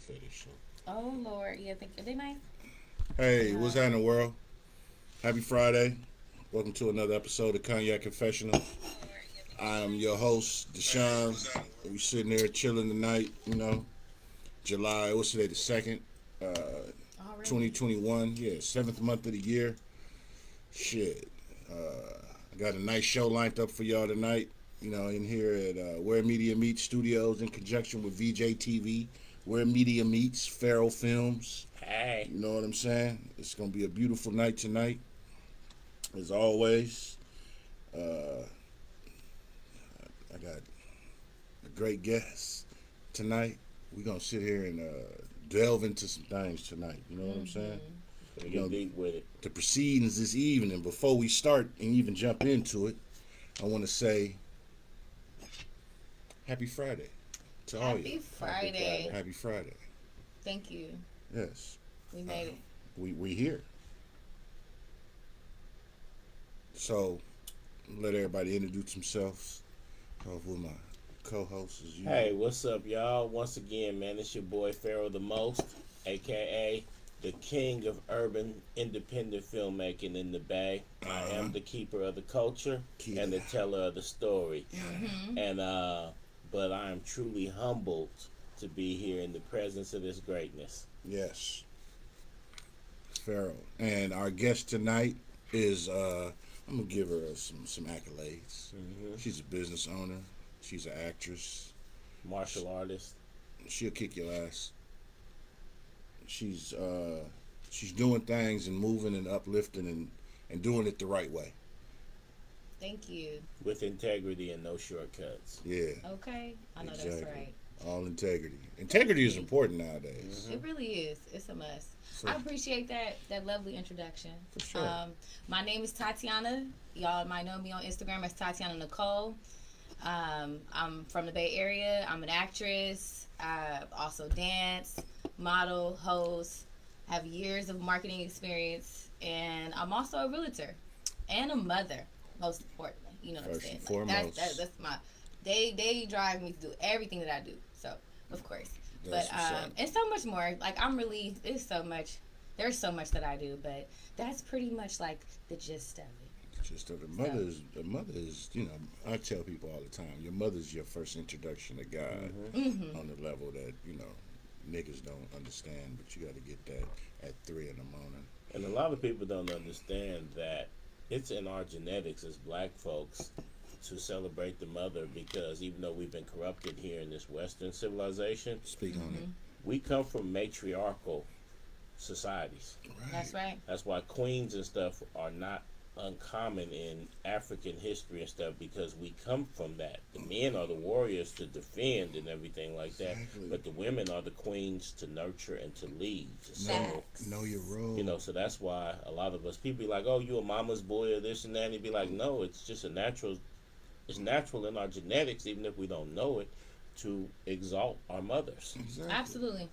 fetish. So. Oh Lord, yeah, think they might. Hey, what's happening, world? Happy Friday. Welcome to another episode of Cognac Confessionals. I am your host, Deshaun. We sitting there chilling tonight, July, what's today, the 2nd? Uh, Already. 2021. Yeah, 7th month of the year. Shit. I got a nice show lined up for y'all tonight. In here at Where Media Meets Studios in conjunction with VJ TV. Where Media Meets, Farrell Films. Hey. You know what I'm saying? It's going to be a beautiful night tonight. As always, I got a great guest tonight. We're going to sit here and delve into some things tonight. You know what I'm saying? Get deep with it. The proceedings this evening, before we start and even jump into it, I want to say Happy Friday to all you. Happy Friday. Happy Friday. Thank you. Yes. We made it. We here. So, let everybody introduce themselves. With my co-host as usual. Hey, what's up, y'all? Once again, man, it's your boy Farrell the Most, a.k.a. the king of urban independent filmmaking in the Bay. I am the keeper of the culture and the teller of the story. And but I am truly humbled to be here in the presence of this greatness. Yes. Farrell. And our guest tonight is I'm gonna give her some accolades. She's a business owner. She's an actress. Martial artist. She'll kick your ass. She's doing things and moving and uplifting and doing it the right way. Thank you. With integrity and no shortcuts. Yeah. Okay. I know exactly. that's right. All integrity. Integrity is important nowadays. It really is. It's a must. So, I appreciate that lovely introduction. For sure. My name is Tatiana. Y'all might know me on Instagram as Tatiana Nicole. I'm from the Bay Area. I'm an actress. I also dance, model, host, have years of marketing experience, and I'm also a realtor and a mother, most importantly. You know what First I'm saying? and foremost. That's my they drive me to do everything that I do. So, of course. That's But and so much more. Like there's so much that I do, but that's pretty much like the gist of it. Just the mother is, I tell people all the time, your mother's your first introduction to God on the level that, niggas don't understand, but you got to get that at 3 in the morning. And a lot of people don't understand that it's in our genetics as black folks to celebrate the mother, because even though we've been corrupted here in this Western civilization, Speak on it. we come from matriarchal societies. Right. That's right. That's why queens and stuff are not uncommon in African history and stuff, because we come from that. The men are the warriors to defend and everything like that, but the women are the queens to nurture and to lead, to settle. Know your role. So that's why a lot of us people be like, "Oh, you a mama's boy or this and that," and he'd be like, "No, it's just a natural. It's natural in our genetics, even if we don't know it, to exalt our mothers." Exactly.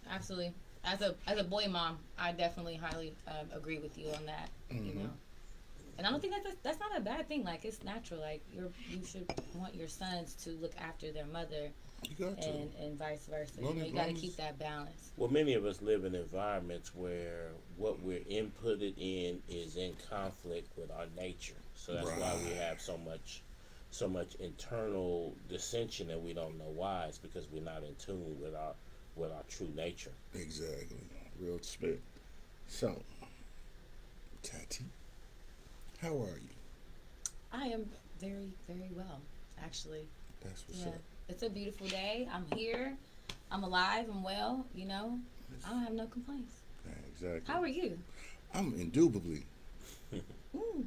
Absolutely. As a boy mom, I definitely highly agree with you on that. And I don't think that's not a bad thing. Like, it's natural. Like, you should want your sons to look after their mother, and vice versa. You got to keep that balance. Well, many of us live in environments where what we're inputted in is in conflict with our nature. So that's why we have so much internal dissension, and we don't know why. It's because we're not in tune with our true nature. Exactly. Real spit. So, Tati, how are you? I am very, very well, actually. That's what's up. It's a beautiful day. I'm here. I'm alive. I'm well. I don't have no complaints. Yeah, exactly. How are you? I'm indubitably. Ooh.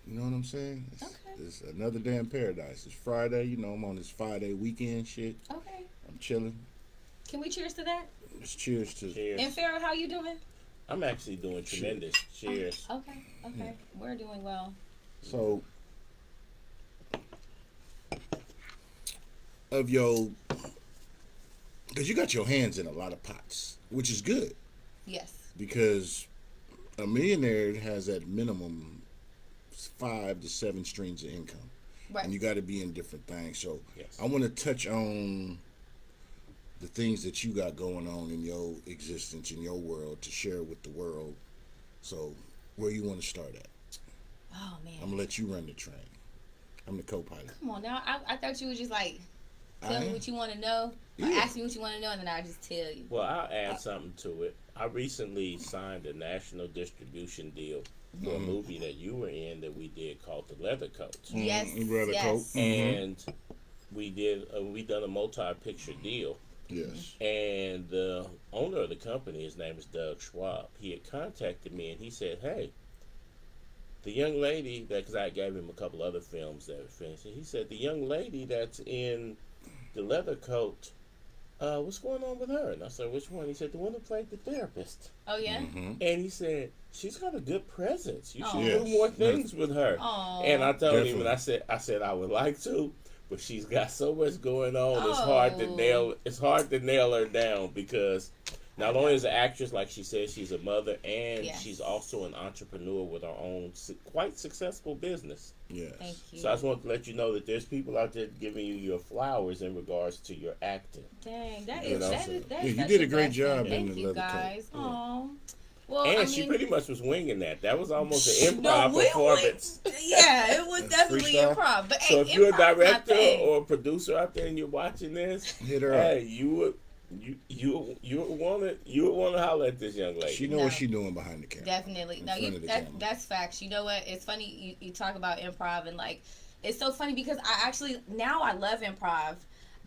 You know what I'm saying? Okay. It's another day in paradise. It's Friday. I'm on this 5-day weekend shit. Okay. I'm chilling. Can we cheers to that? Let's cheers to. Cheers. And Farrell, how you doing? I'm actually doing tremendous. Cheers. Okay. Yeah. We're doing well. So, of your, because you got your hands in a lot of pots, which is good. Yes. Because a millionaire has at minimum 5 to 7 streams of income. Right. And you got to be in different things. So Yes. I want to touch on the things that you got going on in your existence, in your world, to share with the world. So, where you want to start at? Oh man, I'm gonna let you run the train. I'm the co-pilot. come on now. I thought you would just like tell me what you want to know, or Yeah. ask me what you want to know, and then I just tell you. Well, I'll add something to it. I recently signed a national distribution deal for a movie that you were in that we did called The Leather Coats. Yes, Leather yes. Coat. And we done a multi-picture deal. Yes. And the owner of the company, his name is Doug Schwab, he had contacted me and he said, hey, the young lady, because I gave him a couple other films that were finished, and he said, the young lady that's in The Leather Coat, what's going on with her? And I said, which one? He said, the one that played the therapist. Oh yeah. And he said, she's got a good presence. You should Yes. do more things with her. Oh. And I told him, Definitely. and I said I would like to, but she's got so much going on. It's hard to nail her down, because not only is an actress, like she said, she's a mother, and Yes. she's also an entrepreneur with her own quite successful business. Yes. Thank you. So I just want to let you know that there's people out there giving you your flowers in regards to your acting. Dang, that You is know, that so- is Yeah, that's you such did a a great blessing. job in Thank The you Leather Coat. guys. Yeah. Aw. Well, And I she mean, pretty much was winging that. That was almost an improv we- performance. yeah, it was definitely Freestyle? improv. But So hey, if you're a improv's my director thing. or a producer out there and you're watching this, Hit her up. hey, you would want to holler at this young lady. She know No. what she doing behind the camera. Definitely. In No, front of the camera. that's facts. You know what? It's funny you talk about improv, and like it's so funny because I actually now I love improv,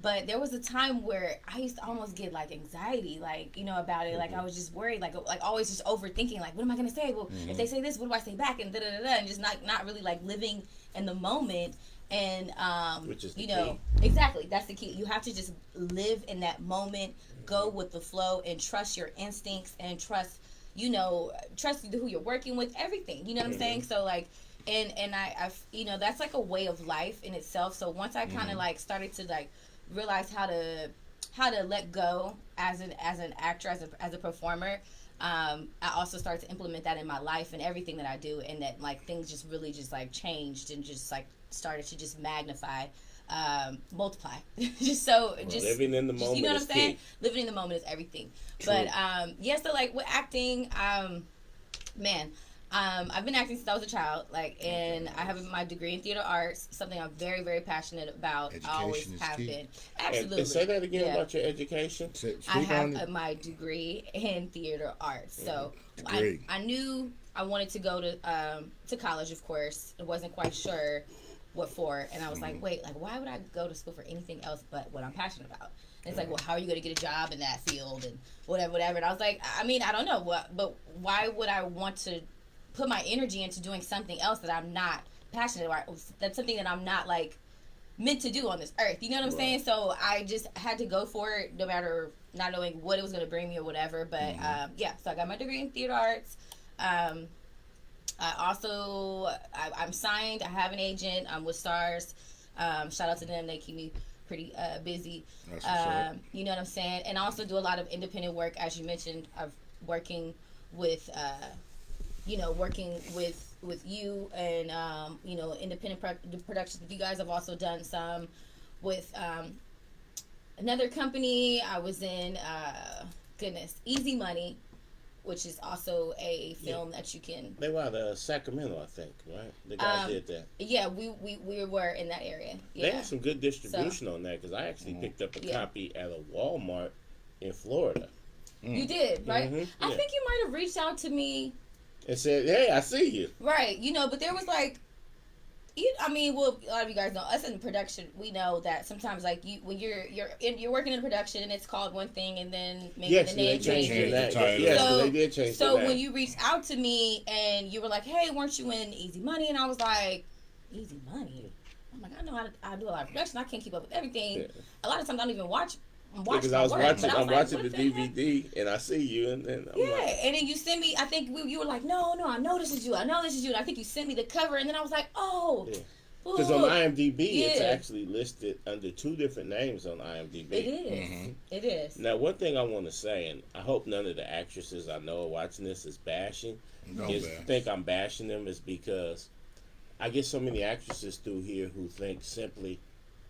but there was a time where I used to almost get like anxiety, like, you know, about it. Like I was just worried, like always just overthinking, like what am I gonna say? Well, if they say this, what do I say back? And and just not really like living in the moment. And Which is the you know, exactly, that's the key. You have to just live in that moment, go with the flow, and trust your instincts, and trust who you're working with, everything. You know what I'm saying? So like, and I you know, that's like a way of life in itself. So once I kind of like started to like realize how to let go as an actor, as a performer, I also started to implement that in my life and everything that I do, and that like things just really just like changed and just like started to just magnify, multiply. just living in the moment you know what is I'm saying? key. Living in the moment is everything. True. But yeah, so like with acting, man, I've been acting since I was a child, like, and I have my degree in theater arts, something I'm very, very passionate about. I always Education is have key. been. Absolutely. And say that again Yeah. about your education. Speak I on have it. my degree in theater arts, so Degree. I knew I wanted to go to college. Of course, I wasn't quite sure what for, and I was like, wait, like why would I go to school for anything else but what I'm passionate about? And it's like, well, how are you going to get a job in that field and whatever. And I was like, I mean, I don't know, but why would I want to put my energy into doing something else that I'm not passionate about? That's something that I'm not like meant to do on this earth. You know what I'm saying? So I just had to go for it, no matter not knowing what it was going to bring me or whatever. But yeah, so I got my degree in theater arts. I also I'm signed. I have an agent. I'm with Stars. Shout out to them. They keep me pretty busy. That's what's up. You know what I'm saying? And I also do a lot of independent work, as you mentioned. I'm working with with you and independent productions. You guys have also done some with another company. I was in Easy Money, which is also a film that you can. They were out of Sacramento, I think, right? The guys did that. Yeah, we were in that area. They Yeah. had some good distribution on that, because I actually picked up a Yeah. copy at a Walmart in Florida. You did, right? Mhm, I yeah. think you might have reached out to me. It said, "Hey, I see you." Right, but there was like, a lot of you guys know us in production. We know that sometimes, like, when you're working in production and it's called one thing, and then maybe Yes, the they name changed changes. the name. the title. Yes, So- they did change So the name. when you reached out to me and you were like, "Hey, weren't you in Easy Money?" and I was like, "Easy Money." I'm like, I know how to. I do a lot of production. I can't keep up with everything. Yeah. A lot of times I don't even watch. Because my I was work, watching, but I I'm was watching like, the what heck? DVD, and I see you, and then I'm Yeah, like, and then you sent me. I think you were like, no, I know this is you. I know this is you. And I think you sent me the cover, and then I was like, oh, Yeah. because on look. IMDb, it's Yeah. actually listed under 2 different names on IMDb. It is. It is. Now, one thing I want to say, and I hope none of the actresses I know are watching this is bashing. Don't bash. Think I'm bashing them is because I get so many actresses through here who think simply,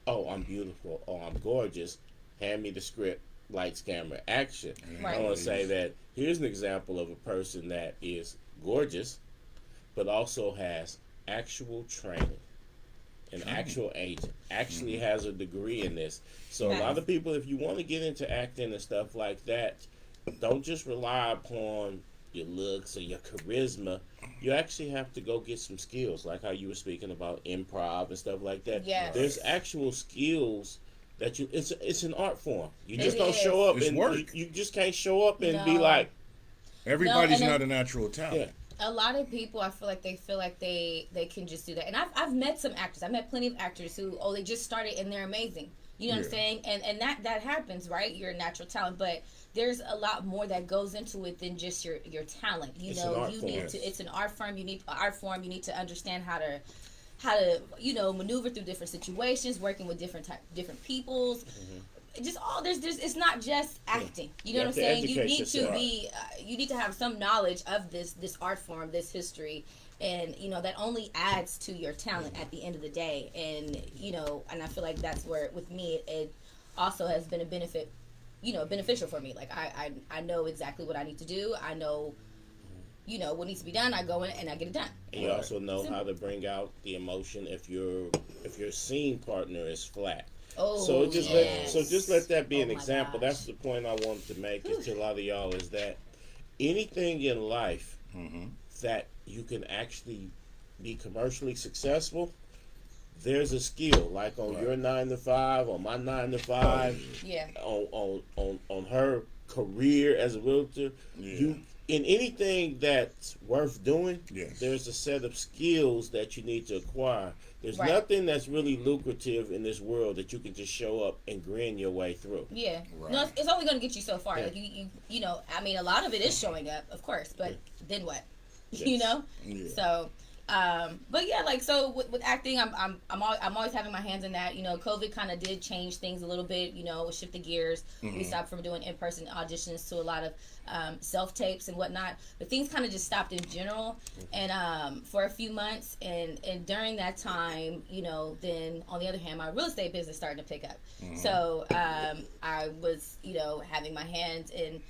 "Oh, I'm beautiful," or "I'm gorgeous. Hand me the script. lights, camera, action. Right. I want to say that here's an example of a person that is gorgeous, but also has actual training, an actual agent, actually has a degree in this. So a lot of people, if you want to get into acting and stuff like that, don't just rely upon your looks or your charisma. You actually have to go get some skills, like how you were speaking about improv and stuff like that. Yes. There's actual skills that it's an art form. You just It don't is. show up It's and work. you just can't show up and be No. like, Everybody's No, and not a natural talent. a lot of people, I feel like they can just do that. And I've met some actors. I've met plenty of actors who they just started and they're amazing. You know what I'm saying? And that happens, right? You're a natural talent, but there's a lot more that goes into it than just your talent. It's an art form. It's an art form. You need You need to understand how to maneuver through different situations, working with different peoples. Just it's not just acting. You know what I'm saying? You need to be you need to have some knowledge of this art form, this history, and that only adds to your talent at the end of the day. And and I feel like that's where with me it also has been a beneficial for me. Like I know exactly what I need to do. I know what needs to be done. I go in and I get it done. And you also know how to bring out the emotion if your scene partner is flat. So just let that be an example. Gosh. That's the point I wanted to make is to a lot of y'all is that anything in life that you can actually be commercially successful, there's a skill. Like on your 9 to 5, on my 9 to 5, on her career as a realtor, you in anything that's worth doing, there's a set of skills that you need to acquire. There's nothing that's really lucrative in this world that you can just show up and grin your way through. Yeah. No, it's only going to get you so far. Like you know, I mean, a lot of it is showing up, of course, but then what? You know? Yeah. So, but yeah, like so with acting, I'm always having my hands in that. COVID kind of did change things a little bit. Shift the gears. We stopped from doing in-person auditions to a lot of self-tapes and whatnot. But things kind of just stopped in general, and for a few months. And during that time, then on the other hand, my real estate business started to pick up. So I was, having my hands in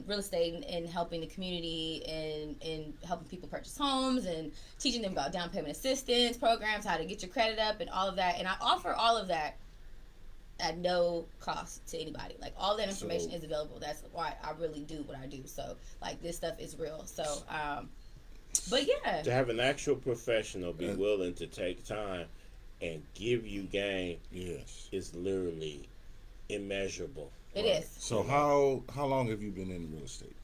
real estate and helping the community and helping people purchase homes and teaching them about down payment assistance programs, how to get your credit up and all of that. And I offer all of that at no cost to anybody. Like all that information is available. That's why I really do what I do. So like this stuff is real. So but yeah, to have an actual professional be willing to take time and give you game is literally immeasurable. It is. So how long have you been in real estate?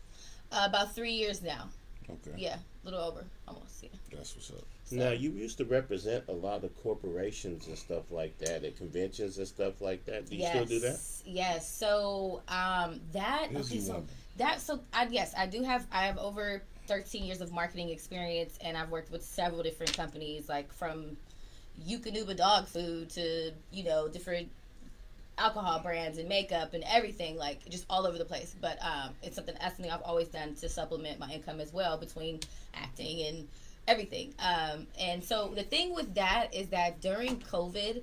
About 3 years now. Okay. Yeah, a little over, almost. Yeah. That's what's up. So. Now you used to represent a lot of corporations and stuff like that at conventions and stuff like that. Do you still do that? Yes. So I do have. I have over 13 years of marketing experience, and I've worked with several different companies, like from Yukonuba dog food to different alcohol brands and makeup and everything, like just all over the place. But it's something I've always done to supplement my income as well between acting and everything. And so the thing with that is that during COVID,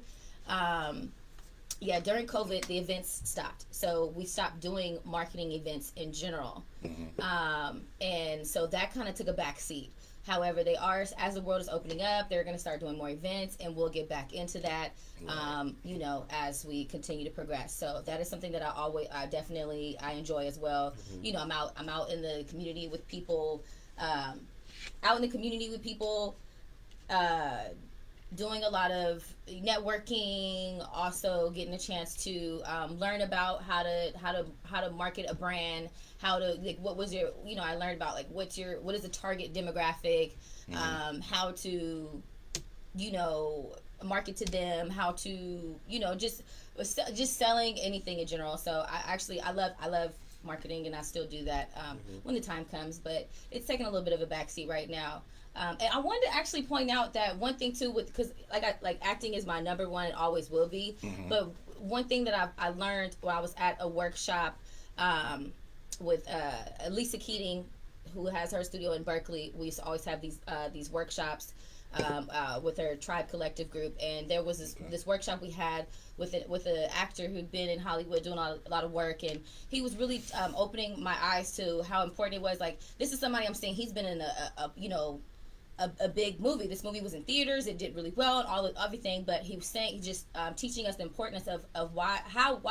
the events stopped. So we stopped doing marketing events in general. And so that kind of took a back seat. However, they are, as the world is opening up, they're going to start doing more events, and we'll get back into that, as we continue to progress. So that is something that I definitely enjoy as well. I'm out in the community with people, doing a lot of networking, also getting a chance to learn about how to market a brand, how to what was your I learned about what is the target demographic, how to market to them, how to just selling anything in general. So I love marketing, and I still do that when the time comes, but it's taking a little bit of a backseat right now. And I wanted to actually point out that one thing too, because acting is my number one, it always will be. But one thing that I learned while I was at a workshop with Lisa Keating, who has her studio in Berkeley. We used to always have these workshops with her Tribe Collective group, and there was this workshop we had with an actor who'd been in Hollywood doing a lot of work, and he was really opening my eyes to how important it was. Like, this is somebody I'm saying he's been in a big movie. This movie was in theaters. It did really well and everything. But he was saying, just teaching us the importance of why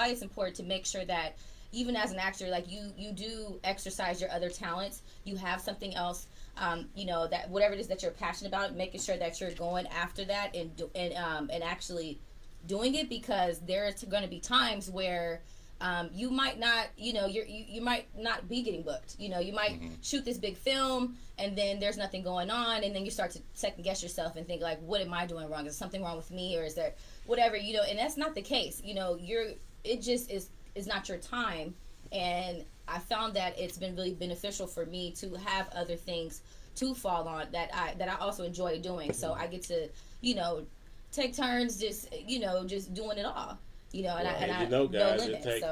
it's important to make sure that even as an actor, like you do exercise your other talents. You have something else, that whatever it is that you're passionate about, making sure that you're going after that and actually doing it, because there's going to be times where you might not, you might not be getting booked. You might shoot this big film and then there's nothing going on, and then you start to second guess yourself and think, like, what am I doing wrong? Is something wrong with me, or is there whatever, and that's not the case. It just is not your time. And I found that it's been really beneficial for me to have other things to fall on that I also enjoy doing. So I get to, take turns just doing it all. Guys,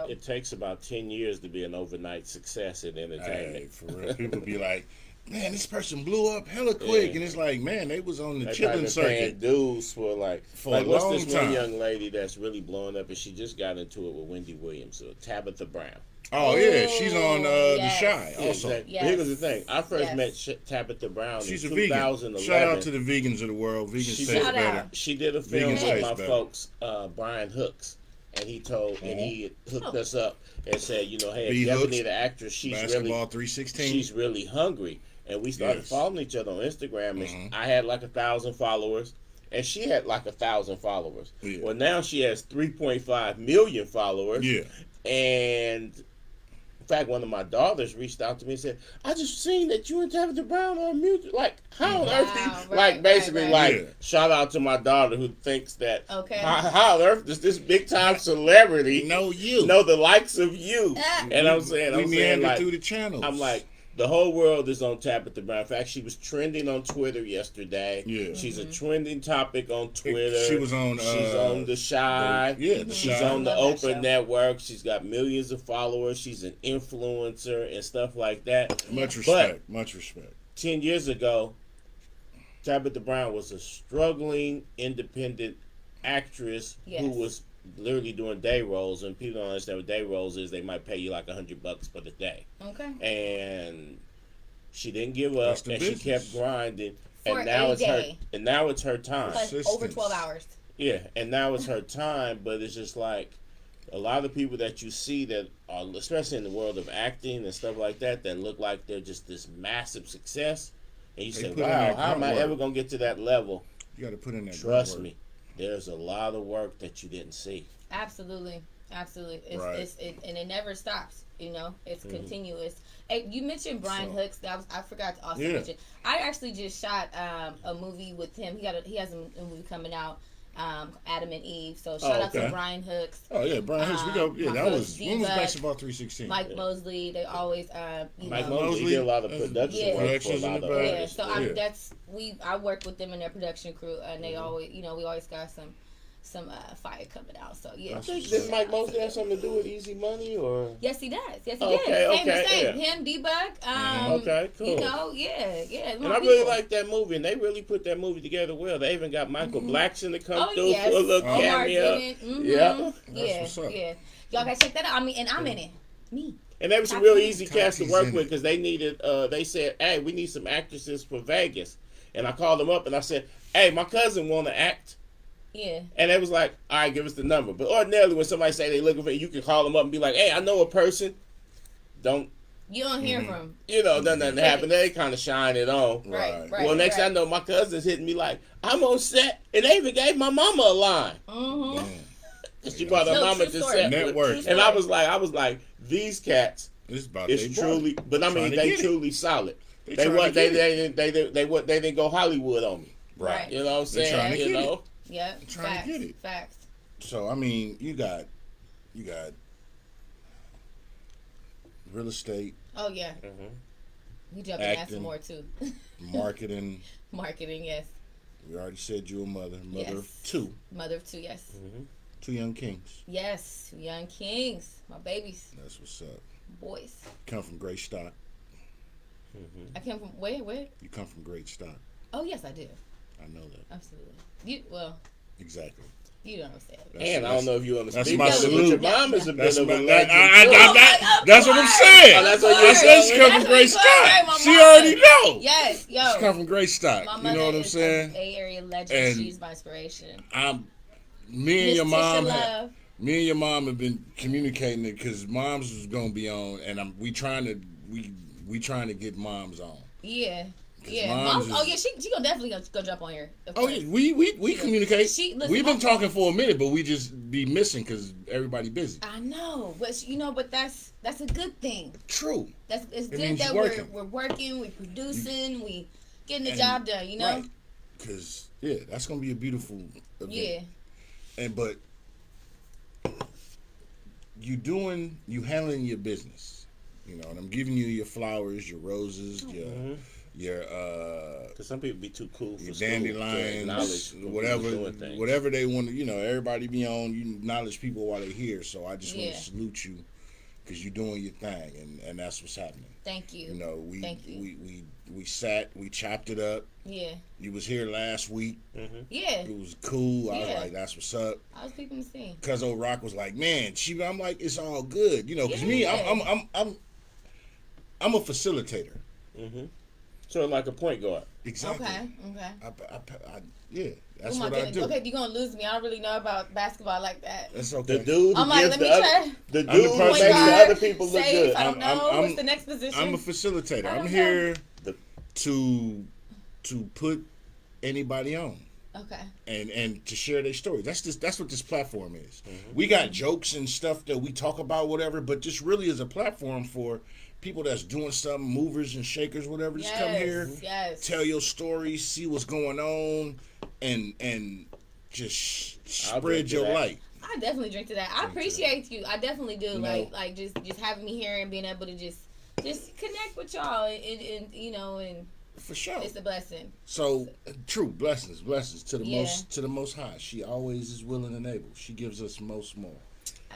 it takes about 10 years to be an overnight success in entertainment. Hey, for real. People be like, man, this person blew up hella quick. And it's like, man, they was on the chilling circuit. Dudes for a long what's this time. one young lady that's really blowing up, and she just got into it with Wendy Williams, or Tabitha Brown. Oh, yeah, she's on The Shy also. Exactly. Yes. Here's the thing. I first met Tabitha Brown she's in a 2011. Vegan. Shout out to the vegans of the world. Vegans taste better. She did a film with my folks, Brian Hooks, and he hooked us up and said, hey, if you ever need an actress, Basketball 316. She's really hungry. And we started following each other on Instagram, and I had like 1,000 followers, and she had like 1,000 followers. Yeah. Well, now she has 3.5 million followers. Yeah. And in fact, one of my daughters reached out to me and said, I just seen that you and Tabitha Brown are mutual. Like, how on earth shout out to my daughter who thinks that, how on earth does this big time celebrity know the likes of you? And I'm saying, like, through the channels. I'm like, the whole world is on Tabitha Brown. In fact, she was trending on Twitter yesterday. Yeah. She's a trending topic on Twitter. She was on. She's on The Shy. She's on the Okra network. She's got millions of followers. She's an influencer and stuff like that. Much respect. 10 years ago, Tabitha Brown was a struggling independent actress who was literally doing day rolls, and people don't understand what day rolls is. They might pay you like $100 for the day. Okay. And she didn't give up, and she kept grinding. And now it's her time. Over 12 hours. Yeah, and now it's her time. But it's just like a lot of people that you see that are, especially in the world of acting and stuff like that look like they're just this massive success. And you say, "Wow, how am I ever gonna get to that level?" You got to put in that. Trust me. There's a lot of work that you didn't see. Absolutely. It's and it never stops. It's continuous. Hey, you mentioned Brian Hooks. I forgot to also mention. I actually just shot a movie with him. He has a movie coming out, Adam and Eve. So shout out to Brian Hooks. Oh yeah, Brian Hooks. We go. Yeah, that was when was Basketball 316. Mike Mosley. They always. Mike Mosley did a lot of production work for a lot of artists. So I work with them in their production crew, and they always, we always got some fire coming out. So I think did Mike Mosley have something to do with Easy Money, or? Yes, he does. Yes, he did. Same. Him, D-Bug. Okay, cool. And I really like that movie, and they really put that movie together well. They even got Michael Blackson to come through for a little cameo. Yeah. Y'all gotta check that out. And I'm in it. Me. And they was some real easy cast to work with, because they needed. They said, "Hey, we need some actresses for Vegas," and I called them up and I said, "Hey, my cousin want to act." Yeah. And they was like, all right, give us the number. But ordinarily, when somebody say they looking for you can call them up and be like, hey, I know a person. You don't hear from. Nothing happened. They kind of shine it on. Right. Well, next thing I know, my cousin's hitting me like, I'm on set. And they even gave my mama a line. Mm-hmm. She brought her mama to set. Network. And I was like, these cats is truly, but I mean, they truly solid. They didn't go Hollywood on me. Right. You know what I'm saying? Yeah, trying to get it. Facts. So I mean, you got real estate. Oh yeah. You jumped in that some more too. Marketing. Yes. We already said you're a mother of two. Mother of two, yes. Mm-hmm. 2 young kings. Yes, 2 young kings, my babies. That's what's up. Boys. Come from great stock. I come from where? You come from great stock. Oh yes, I do. I know that. Absolutely. Exactly. You don't understand. And I don't know if you understand. That's my but your salute. mom is a bit That's of a my, legend. that's what I'm saying. Oh, that's what I you're said she saying. come from great stock. She already know. Yes, yo. She come from great stock. My You mother know what I'm is saying? a Bay Area legend. And She's my inspiration. Me and your Miss mom. Tisha Me and your mom have been communicating it because moms was gonna be on, and we trying to get moms on. Yeah. Yeah, Moms she gonna definitely go jump on here. Oh yeah, we communicate. We've been talking for a minute, but we just be missing because everybody busy. I know, but but that's a good thing. True. It's good that we're working, we're producing, we getting the job done. You know. Right. Because that's gonna be a beautiful event. Yeah. But you handling your business. You know, and I'm giving you your flowers, your roses, your because some people be too cool for dandelions, whatever they want to. You know, everybody be on. You acknowledge people while they're here. So I just want to salute you because you're doing your thing, and that's what's happening. Thank you. You know, we sat, we chopped it up. Yeah. You was here last week. Mm-hmm. Yeah. It was cool. I was like, that's what's up. I was peeping the scene. Cuz old Rock was like, man, I'm like, it's all good. You know, because me, I'm a facilitator. Mm-hmm. So like a point guard. Exactly. Okay. That's what I do. Okay, you're gonna lose me. I don't really know about basketball like that. That's okay. The dude I'm like, let me try. The dude who makes the other people look good. I don't know. What's the next position? I'm a facilitator. I'm here to put anybody on. Okay. And to share their story. That's what this platform is. Mm-hmm. We got jokes and stuff that we talk about, whatever, but just really is a platform for people that's doing something, movers and shakers, whatever. Just come here, tell your story, see what's going on, and just spread your light. I definitely drink to that. I appreciate you. I definitely do. Like just having me here and being able to just connect with y'all and you know and. For sure, it's a blessing. So true blessings to the most high. She always is willing and able. She gives us most more.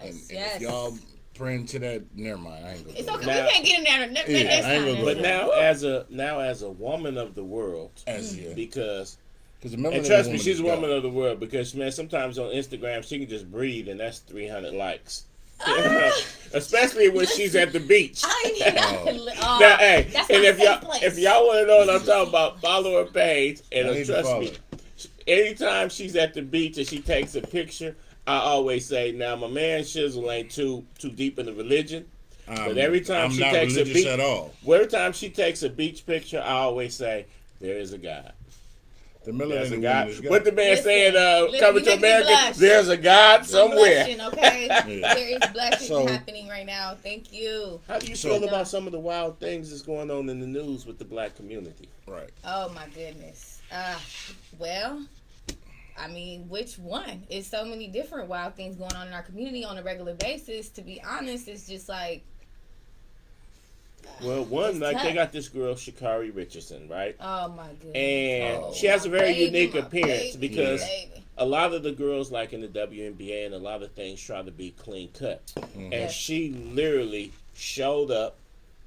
And if y'all praying to that, never mind. I ain't gonna. It's okay. We can't get in there next time. But now as a woman of the world, because and trust me, she's a woman of the world because man, sometimes on Instagram she can just breathe and that's 300 likes. Especially when she's at the beach. Now, hey, and if y'all want to know what I'm talking about, follow her page and trust me. Anytime she's at the beach and she takes a picture, I always say, now my man Shizzle ain't too deep in the religion, but every time she takes a beach, every time she takes a beach picture, I always say, there is a God. There's a God. What the man saying? Coming to America. There's a God somewhere. Okay, there is blessing happening right now. Thank you. How do you feel about some of the wild things that's going on in the news with the black community? Right. Oh my goodness. Well, I mean, which one? It's so many different wild things going on in our community on a regular basis. To be honest, it's just like. Well, they got this girl, Sha'Carri Richardson, right? Oh, my goodness. And she has a very unique appearance because a lot of the girls, like in the WNBA and a lot of things, try to be clean cut. Mm-hmm. And she literally showed up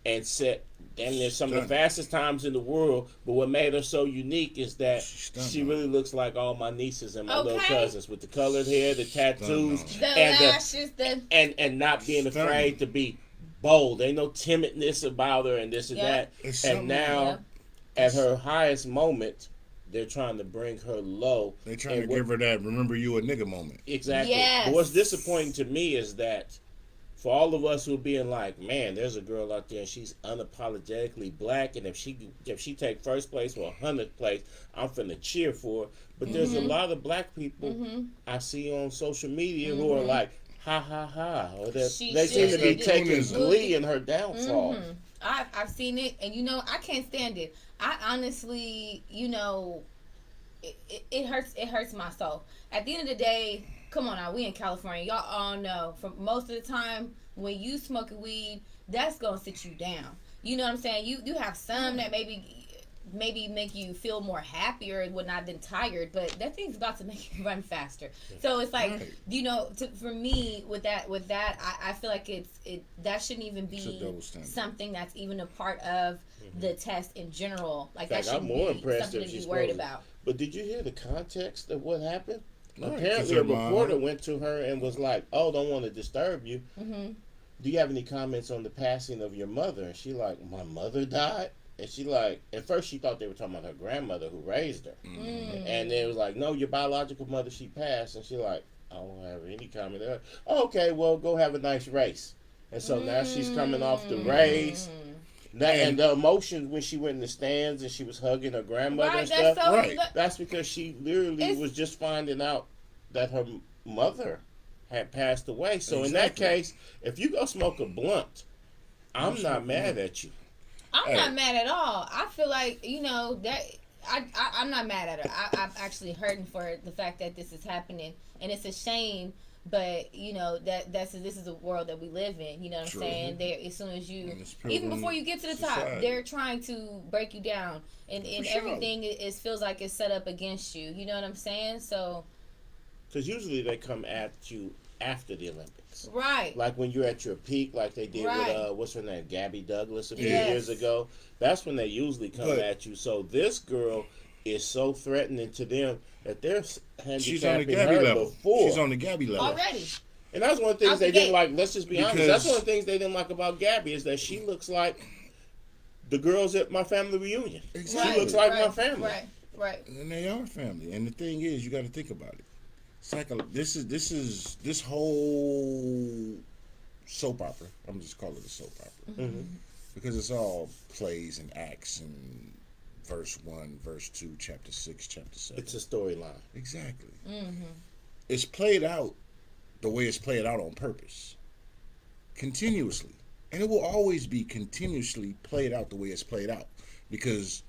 and set some of the fastest times in the world. But what made her so unique is that she really looks like all my nieces and my little cousins with the colored hair, the tattoos, the lashes, and not being afraid to be bold. Ain't no timidness about her and this and that. And now, at her highest moment, they're trying to bring her low. They're trying to give her that remember you a nigga moment. Exactly. Yes. But what's disappointing to me is that for all of us who are being like, man, there's a girl out there and she's unapologetically black, and if she take first place or 100th place, I'm finna cheer for her. But there's a lot of black people I see on social media who are like, ha ha ha. Or they seem to be taking glee in her downfall. Mm-hmm. I've seen it, and I can't stand it. I honestly, it hurts my soul. At the end of the day, come on now, we in California. Y'all all know for most of the time when you smoking weed, that's gonna sit you down. You know what I'm saying? You have some that maybe maybe make you feel more happier and whatnot than tired, but that thing's about to make you run faster. So it's like, for me with that, I feel like that shouldn't even be something that's even a part of the test in general. Like that shouldn't be something to be worried about. But did you hear the context of what happened? Right, apparently, a reporter went to her and was like, "Oh, don't want to disturb you. Do you have any comments on the passing of your mother?" And she like, "My mother died." And she like, at first she thought they were talking about her grandmother who raised her. And they was like, "No, your biological mother, she passed." And she like, "I don't have any comment." They're like, "Oh, okay, well, go have a nice race." And so now she's coming off the race. And the emotions when she went in the stands and she was hugging her grandmother and stuff. That's because she literally was just finding out that her mother had passed away. So in that case, if you go smoke a blunt, I'm not mad at you. I'm not mad at all. I feel like, that I'm not mad at her. I'm actually hurting for the fact that this is happening, and it's a shame. But this is the world that we live in. You know what I'm saying? As soon as even before you get to the top, they're trying to break you down, and everything feels like it's set up against you. You know what I'm saying? So, because usually they come at you after the Olympics, right? Like when you're at your peak, like they did with what's her name, Gabby Douglas a few years ago. That's when they usually come at you. So this girl is so threatening to them that they're handicapping her before. She's on the Gabby level already. And that's one of the things they didn't like. Let's just be honest. That's one of the things they didn't like about Gabby is that she looks like the girls at my family reunion. Exactly. She looks like my family. Right. And they are family. And the thing is, you got to think about it. It's like this whole soap opera. I'm just calling it a soap opera because it's all plays and acts and verse 1, verse 2, chapter 6, chapter 7. It's a storyline. Exactly. It's played out the way it's played out on purpose, continuously, and it will always be continuously played out the way it's played out because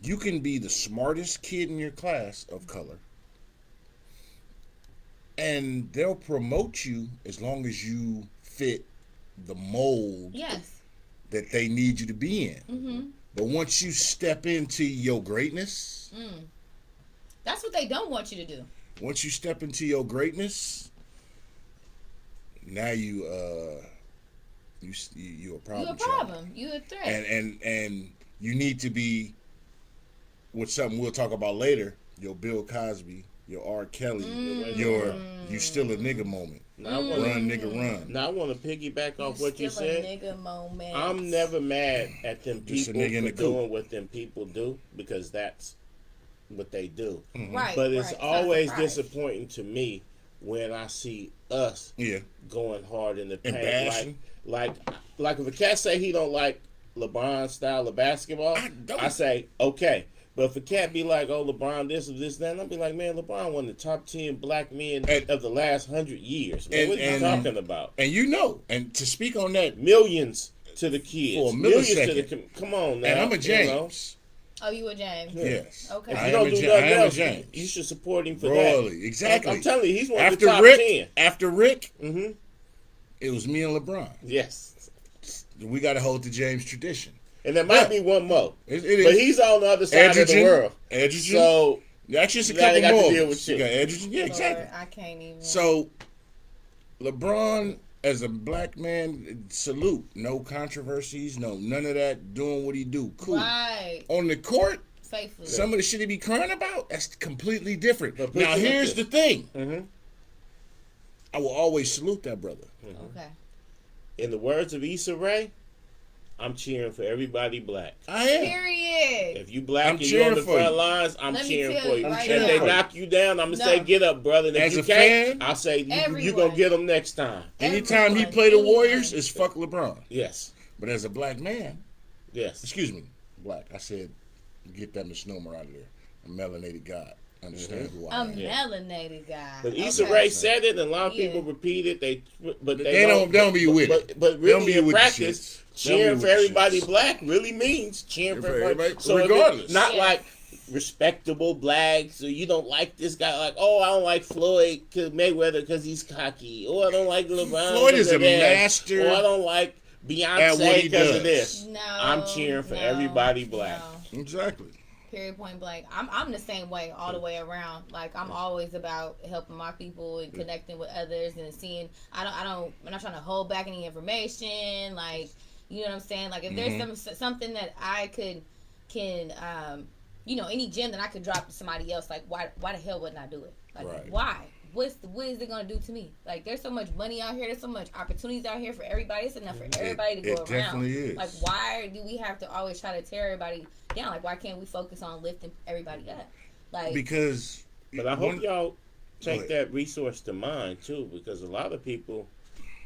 you can be the smartest kid in your class of color. And they'll promote you as long as you fit the mold that they need you to be in. But once you step into your greatness, that's what they don't want you to do. Once you step into your greatness, now you're a problem. You're a problem. You're a threat. And you need to be with something we'll talk about later. Your Bill Cosby. Your R. Kelly, you still a nigga moment. Run, nigga, run. Now I want to piggyback off what you said. Nigga moment. I'm never mad at them people for doing what them people do because that's what they do. Right. But it's always disappointing to me when I see us going hard in the paint. Like if a cat say he don't like LeBron's style of basketball, I say okay. But if a cat be like, "Oh, LeBron, this or this, that," and I'll be like, "Man, LeBron one of the top 10 black men of the last 100 years. Man, what are you talking about?" And to speak on that, millions to the kids, for a millions millisecond. to the come on now. And I'm a James. Oh, you a James? Yes. Okay. If you don't do nothing else, you should support him for that. Exactly. I'm telling you, he's one of the top 10. After Rick, it was me and LeBron. Yes. We got to hold the James tradition. And there might be one more. It is. But he's on the other side of the world. Androgen. So actually, it's a couple more. To deal with shit. You got androgen. Yeah, exactly. I can't even. So, LeBron, as a black man, salute. No controversies. No, none of that. Doing what he do. Cool. Right. On the court, faithfully. Some of the shit he be crying about, that's completely different. Now, here's the thing. I will always salute that brother. Okay. In the words of Issa Rae, I'm cheering for everybody black. I am. Period. If you black and you're on the front lines, I'm cheering for you. Right if they knock you down, I'm going to say, get up, brother. And if you can't, I'll say, you're going to get them next time. Anytime he play the Warriors, it's fuck LeBron. Yes. But as a black man, yes. Excuse me, black. I said, get that misnomer out of there. A melanated God. Understand who I am. A melanated guy. But Issa Rae said it, and a lot of people repeat it. They don't be with it. But really, in practice, cheering for everybody black really means cheering for everybody. So regardless, not like respectable blacks. So you don't like this guy. Like, oh, I don't like Floyd Mayweather because he's cocky. Or I don't like LeBron. Floyd is a master. Or I don't like Beyonce he because of does. this. No, I'm cheering for everybody black. No. Exactly. Period, point blank. I'm the same way all the way around. Like I'm always about helping my people and connecting with others and seeing. I'm not trying to hold back any information. Like you know what I'm saying. Like if there's something that I can any gem that I could drop to somebody else. Like why the hell wouldn't I do it? Like why? What is it gonna do to me? Like there's so much money out here, there's so much opportunities out here for everybody. It's enough for everybody to go around. It definitely is. Like why do we have to always try to tear everybody down? Like why can't we focus on lifting everybody up? Like because but I hope y'all take that resource to mind too, because a lot of people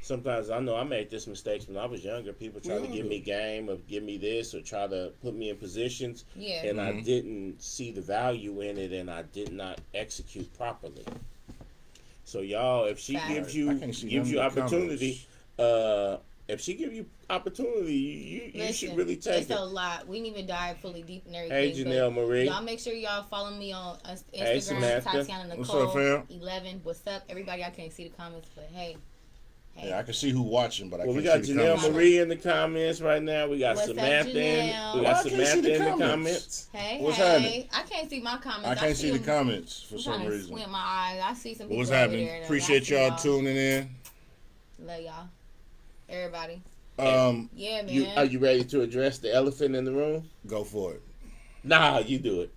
sometimes I know I made this mistakes when I was younger. People try to give me game or give me this or try to put me in positions and I didn't see the value in it and I did not execute properly. So y'all, if she gives you opportunity, if she gives you opportunity, you should really take it. It's a lot. We didn't even dive fully deep in everything. Hey, Janelle Marie. Y'all make sure y'all follow me on Instagram. Hey, Samantha. Tatiana Nicole. What's up, fam? 11. What's up, everybody? I can't see the comments, but hey. Yeah, I can see who's watching, but I can't we got see the Janelle comments. Marie in the comments right now. We got What's Samantha up, we got Samantha in the comments. Hey, What's happening? I can't see my comments. I can't see the comments for some reason. Squint my eyes. I see some people What's over happening? there. Appreciate y'all tuning in. Love y'all. Everybody. Yeah, man. Are you ready to address the elephant in the room? Go for it. Nah, you do it.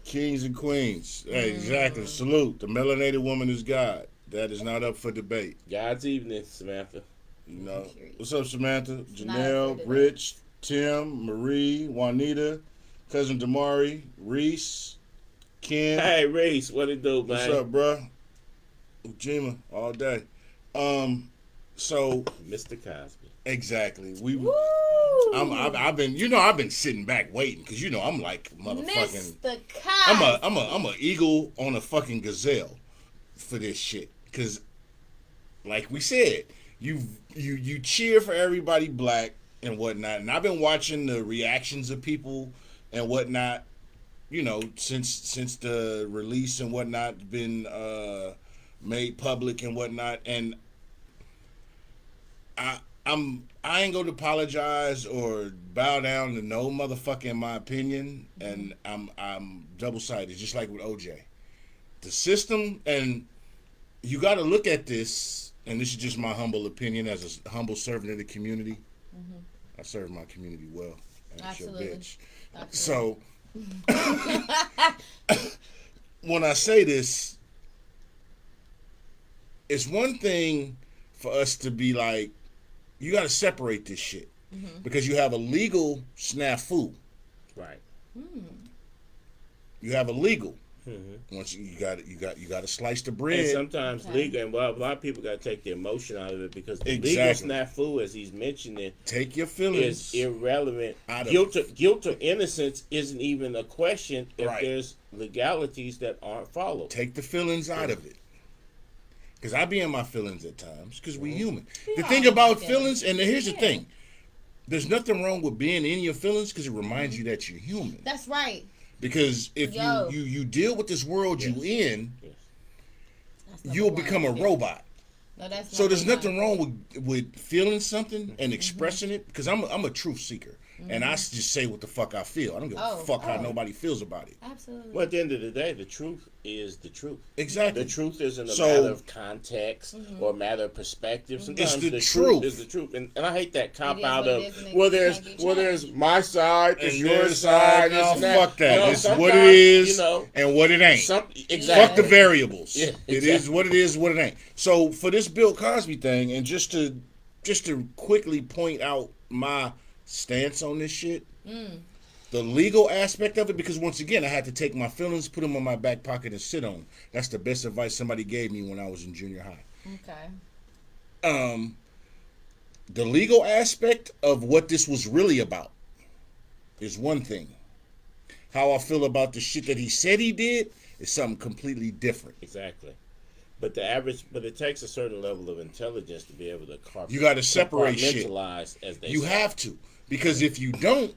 Kings and queens. Hey, exactly. Salute. The melanated woman is God. That is not up for debate. God's evening, Samantha. You know. What's up, Samantha? Janelle, Rich, Tim, Marie, Juanita, cousin Damari, Reese, Ken. Hey, Reese, what it do, man? What's up, bruh? Ujima, all day. So Mr. Cosby. Exactly. I've been sitting back waiting because I'm like motherfucking. Mr. Cosby. I'm a eagle on a fucking gazelle for this shit because, like we said, you cheer for everybody black and whatnot, and I've been watching the reactions of people and whatnot, since the release and whatnot been made public and whatnot, and I ain't gonna apologize or bow down to no motherfucker in my opinion, and I'm double-sided, just like with OJ. The system, and you got to look at this, and this is just my humble opinion as a humble servant of the community. I serve my community well. That's your bitch. Absolutely. So, when I say this, it's one thing for us to be like, you got to separate this shit because you have a legal snafu. Right. You have a legal. Once you got to slice the bread. And sometimes legal, and a lot of people got to take the emotion out of it because the legal snafu, as he's mentioning, take your feelings, is irrelevant. Guilt or innocence isn't even a question if there's legalities that aren't followed. Take the feelings out of it. Because I be in my feelings at times, because we human. The thing about feelings, and here's the thing, there's nothing wrong with being in your feelings because it reminds you that you're human. That's right. Because if you deal with this world you in, you'll become a robot. No, that's so there's nothing wrong with feeling something and expressing it, because I'm a truth seeker. And I just say what the fuck I feel. I don't give a fuck how nobody feels about it. Absolutely. Well, at the end of the day, the truth is the truth. Exactly. The truth isn't a matter of context or a matter of perspective. Sometimes it's the truth is the truth. And I hate that cop out of, there's my side, and your side. No, fuck that. It's what it is and what it ain't. Exactly. Fuck the variables. Yeah, exactly. It is what it is, what it ain't. So for this Bill Cosby thing, and just to quickly point out my stance on this shit, the legal aspect of it, because once again I had to take my feelings, put them on my back pocket and sit on. That's the best advice somebody gave me when I was in junior high. Okay. The legal aspect of what this was really about is one thing. How I feel about the shit that he said he did is something completely different. Exactly. But it takes a certain level of intelligence to be able to you got to separate shit. You have to. Because if you don't,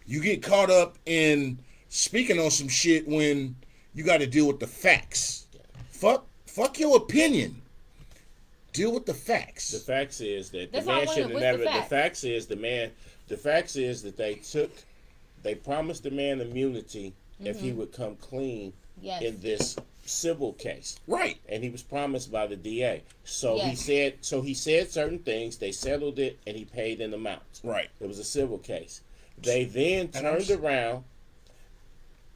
you get caught up in speaking on some shit when you got to deal with the facts. Fuck your opinion. Deal with the facts. The facts is that That's the man why I should have wanted- never. what's the The facts is The facts is that they promised the man immunity if he would come clean Yes. in this civil case. Right. And he was promised by the DA. So Yes. he said certain things, they settled it, and he paid an amount. Right. It was a civil case. They then turned around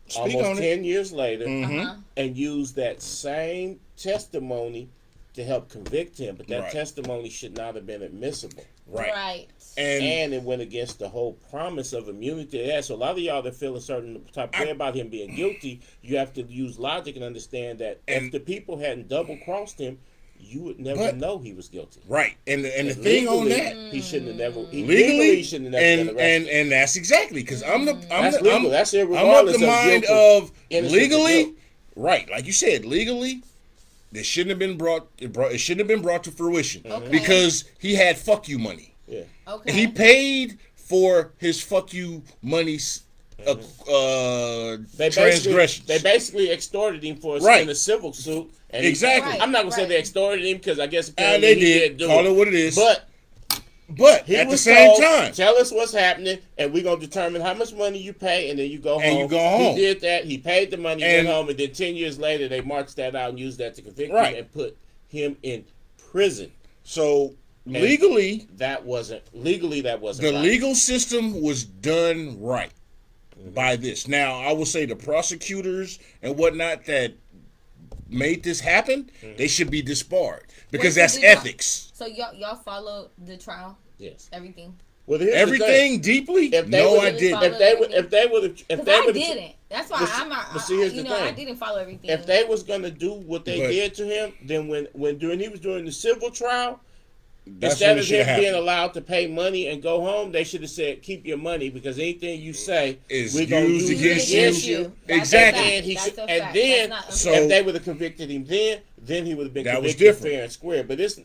Speak almost on 10 years later Uh-huh. and used that same testimony to help convict him, but that Right. testimony should not have been admissible. Right. And And it went against the whole promise of immunity. Yeah, so a lot of y'all that feel a certain type of way about him being guilty, you have to use logic and understand that if the people hadn't double crossed him, you would never know he was guilty. right. And the thing on Legally, that, he shouldn't have never legally, he shouldn't have never been arrested. and that's exactly because That's legal. That's I'm of regardless the mind guilty, of innocent or legally, guilt. right? Like you said, legally, this shouldn't have been brought. It shouldn't have been brought to fruition Okay. because he had fuck you money. Yeah. Okay. He paid for his fuck you money's transgressions. They basically extorted him for Right. in a civil suit. And Exactly. Right. I'm not gonna say they extorted him because I guess And apparently they he did. do Call it what it is. But he at the was same told, time, tell us what's happening, and we're gonna determine how much money you pay, and then you go And home. you go home. He did that. He paid the money, And- went home, and then 10 years later, they marched that out and used that to convict Right. him and put him in prison. so legally, That wasn't legally. That wasn't the right. legal system was done right by this. Now, I will say the prosecutors and whatnot that made this happen, they should be disbarred because Wait, so that's did y'all- ethics. So y'all followed the trial, Yes. everything. Well, here's the Everything deeply? If they No, would've- I Really didn't. follow- If they would, if they would have, if Because they I would didn't. That's why But see- I'm not. but see, here's the I thing. didn't follow everything. if they was gonna do what they But- did to him, then when during he was doing the civil trial, That's instead when it of should him have being happened. allowed to pay money and go home, they should have said, "Keep your money," because anything you say Is we're gonna used use against against you. you. That's Exactly. a fact. And he That's should, a and fact. then That's not- So- if they would have convicted him, then he would have been That was convicted different. fair and square. But it's no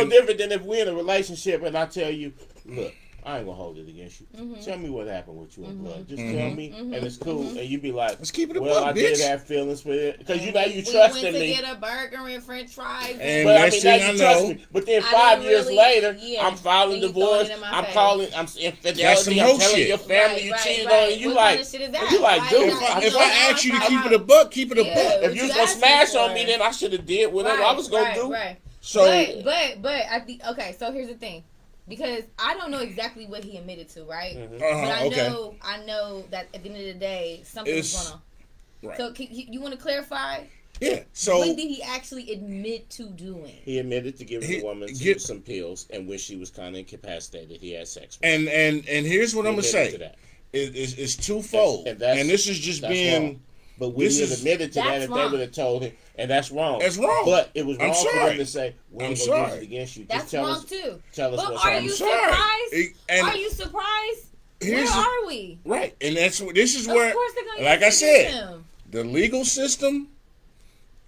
And- different than if we're in a relationship and I tell you, look, I ain't gonna hold it against you. Tell me what happened with you in blood. Just tell me, and it's cool. And you be like, Let's keep it a well, buck, I did bitch. have feelings for it because you know you we trusted went to me. get a burger and French fries. And But I next mean, thing now I you trust know, me. But then I 5 didn't years really- later, yeah. I'm filing Then you throwing divorce. it in my I'm face. calling. I'm That's some infidelity. hoe I'm telling shit. your family you Right, cheated right. on. And you What like, kind of shit is that? you like, Right, dude. right. if You I know, ask you to like, keep it a buck, keep it a Yeah. buck. If What you you was gonna asking smash on for? me, then I should have did whatever I was gonna do. Right. So But I think okay. So here's the thing, because I don't know exactly what he admitted to, right? Mm-hmm. But I okay. know that at the end of the day, something was It's- going on. Right. So you want to clarify? Yeah. So What did he actually admit to doing? He admitted to giving He- the woman get- some pills, and when she was kind of incapacitated, he had sex with and here's what her. I'm He gonna admitted say. to that. It's twofold, And that's- and this is just That's being. wrong. But when this he had is- admitted to that, That's if they wrong. would have told him, and that's wrong. That's wrong. But it was I'm wrong for sorry. them to say, "We I'm ain't gonna use sorry. it against you." Just That's tell wrong us, too. tell us But what's are wrong. you I'm sorry. surprised? And- Are you surprised? Here's Where the- are we? Right, and this is Of where, course they're gonna like I use said, him. the legal system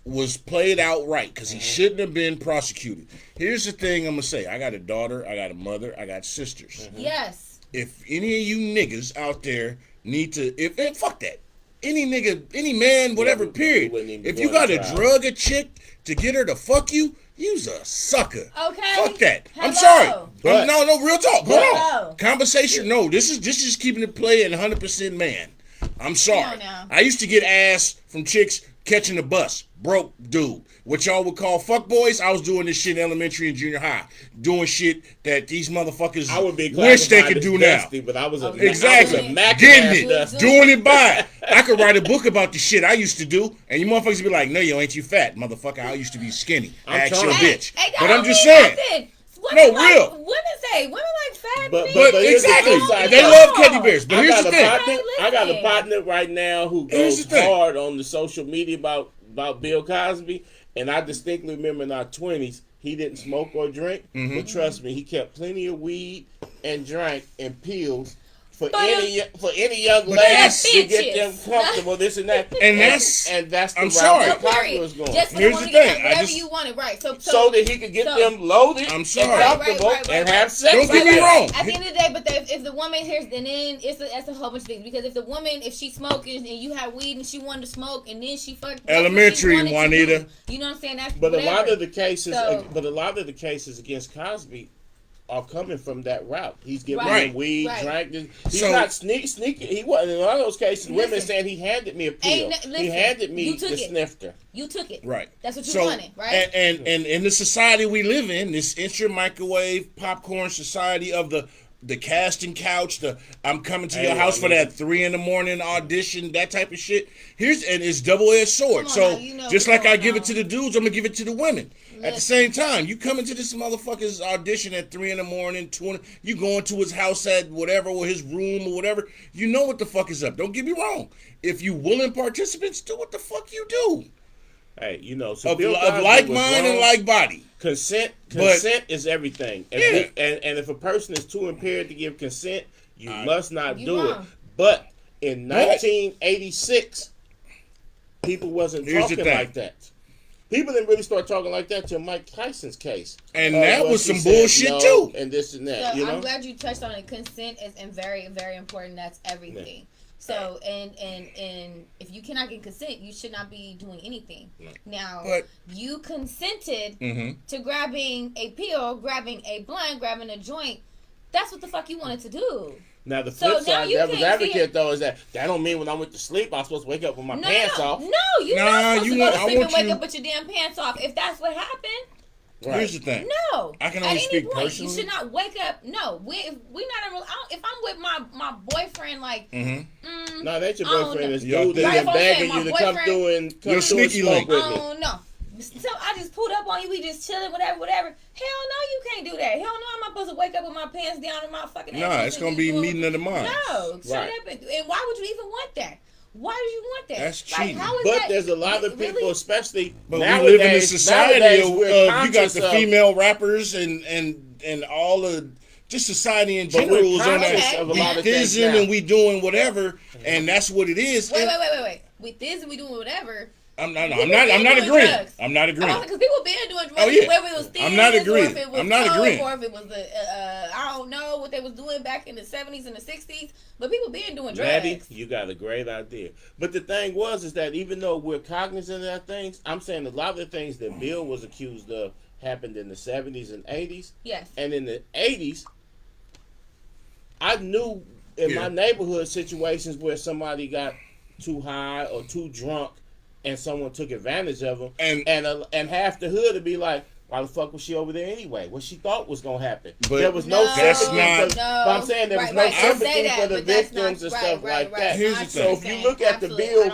was played out right because he shouldn't have been prosecuted. Here's the thing I'm gonna say: I got a daughter, I got a mother, I got sisters. Yes. If any of you niggas out there need to, and fuck that, any nigga, any man, whatever, we period. wouldn't even be If you going to gotta trial. drug a chick to get her to fuck you, you's a sucker. Okay. Fuck that. I'm Hello. sorry. But- No, real talk. Hold Hello. on. Conversation. No, this is just keeping it play and 100% man. I'm sorry. Come on now. I used to get ass from chicks catching the bus. Broke dude. What y'all would call fuck boys, I was doing this shit in elementary and junior high. Doing shit that these motherfuckers I would be wish they classified could as do now. dusty, but I was a Exactly. I was a Mac Getting it. dusty. Doing it by. I could write a book about the shit I used to do, and you motherfuckers be like, no, yo, ain't you fat, motherfucker? I used to be skinny. I'm Ask trying- your Hey, bitch. hey, that But I'm don't just mean saying. nothing. No, Women like- real. Women say women like fat But- bitches. But here's the exactly. flip side, They though. love Teddy bears. But I here's got the a thing. partner. I got a Listen. partner right now who Here's goes the thing. hard on the social media about Bill Cosby, and I distinctly remember in our 20s he didn't smoke or drink, Mm-hmm. but trust me, he kept plenty of weed and drank and pills for any young But lady to bitches. get them comfortable, this and that, And that's the I'm route sorry. that Cognac was going. Just Here's want the to get thing, whatever you wanted, right? So that he could get them loaded I'm and sorry. comfortable Right. and have sex. Don't get me wrong. At the end of the day, but if the woman hears, and then that's a whole bunch of things. Because if the woman, if she's smoking and you had weed and she wanted to smoke and then she fucked, Elementary, Juanita. You know what I'm saying? That's But whatever. a lot of the cases against Cosby are coming from that route. He's giving them weed, drank. He's not sneaky. He wasn't in a lot of those cases. Women saying he handed me a pill. He handed me the snifter. You took it. Right. That's what you wanted, right? And in the society we live in, this instant microwave popcorn society of the casting couch, I'm coming to your house for that 3 a.m. audition, that type of shit. It's double-edged sword. So just like I give it to the dudes, I'm gonna give it to the women. At the same time, you come into this motherfucker's audition at 3 a.m, 2, you go into his house at whatever, or his room or whatever, you know what the fuck is up. Don't get me wrong. If you willing participants, do what the fuck you do. Hey, So of like mind and like body. Consent is everything. And if a person is too impaired to give consent, you must not do it. But in 1986, people wasn't talking like that. People didn't really start talking like that till Mike Tyson's case. And that was some bullshit too. And this and that. So I'm glad you touched on it. Consent is very, very important. That's everything. So and if you cannot get consent, you should not be doing anything. Now, you consented to grabbing a pill, grabbing a blunt, grabbing a joint. That's what the fuck you wanted to do. Now the flip side, devil's advocate though, is that don't mean when I went to sleep I'm supposed to wake up with my pants off. No, you're not supposed to go to sleep and wake up with your damn pants off. If that's what happened. Right. Here's the thing. No, I can only speak personally. You should not wake up. No, we're not in. If I'm with my boyfriend, like, no, that's your boyfriend. It's dude that's been begging you to come through and come through and smoke with me. Oh no. So I just pulled up on you. We just chilling, whatever. Hell no, you can't do that. Hell no, I'm not supposed to wake up with my pants down in my fucking ass. Nah, it's gonna be meeting of the minds. No, straight up. And why would you even want that? Why do you want that? That's cheating. But there's a lot of people, especially nowadays, we live in a society of you got the female rappers and all the just society in general is on that. We fizzing and we doing whatever, and that's what it is. Wait. We fizzing, we doing whatever. I'm not agreeing. I'm not agreeing. Because people been doing drugs, whether it was I'm not agreeing. Or if it was or if it was I don't know what they was doing back in the 70s and the 60s. But people been doing drugs. Maddie, you got a great idea. But the thing is that even though we're cognizant of that things, I'm saying a lot of the things that Bill was accused of happened in the 70s and 80s. Yes. And in the 80s, I knew in my neighborhood situations where somebody got too high or too drunk and someone took advantage of them, and half the hood would be like, why the fuck was she over there anyway? What she thought was gonna happen. But there was no sympathy. But I'm saying there was no sympathy for the victims and stuff like that. Here's the thing. So if you look at the bill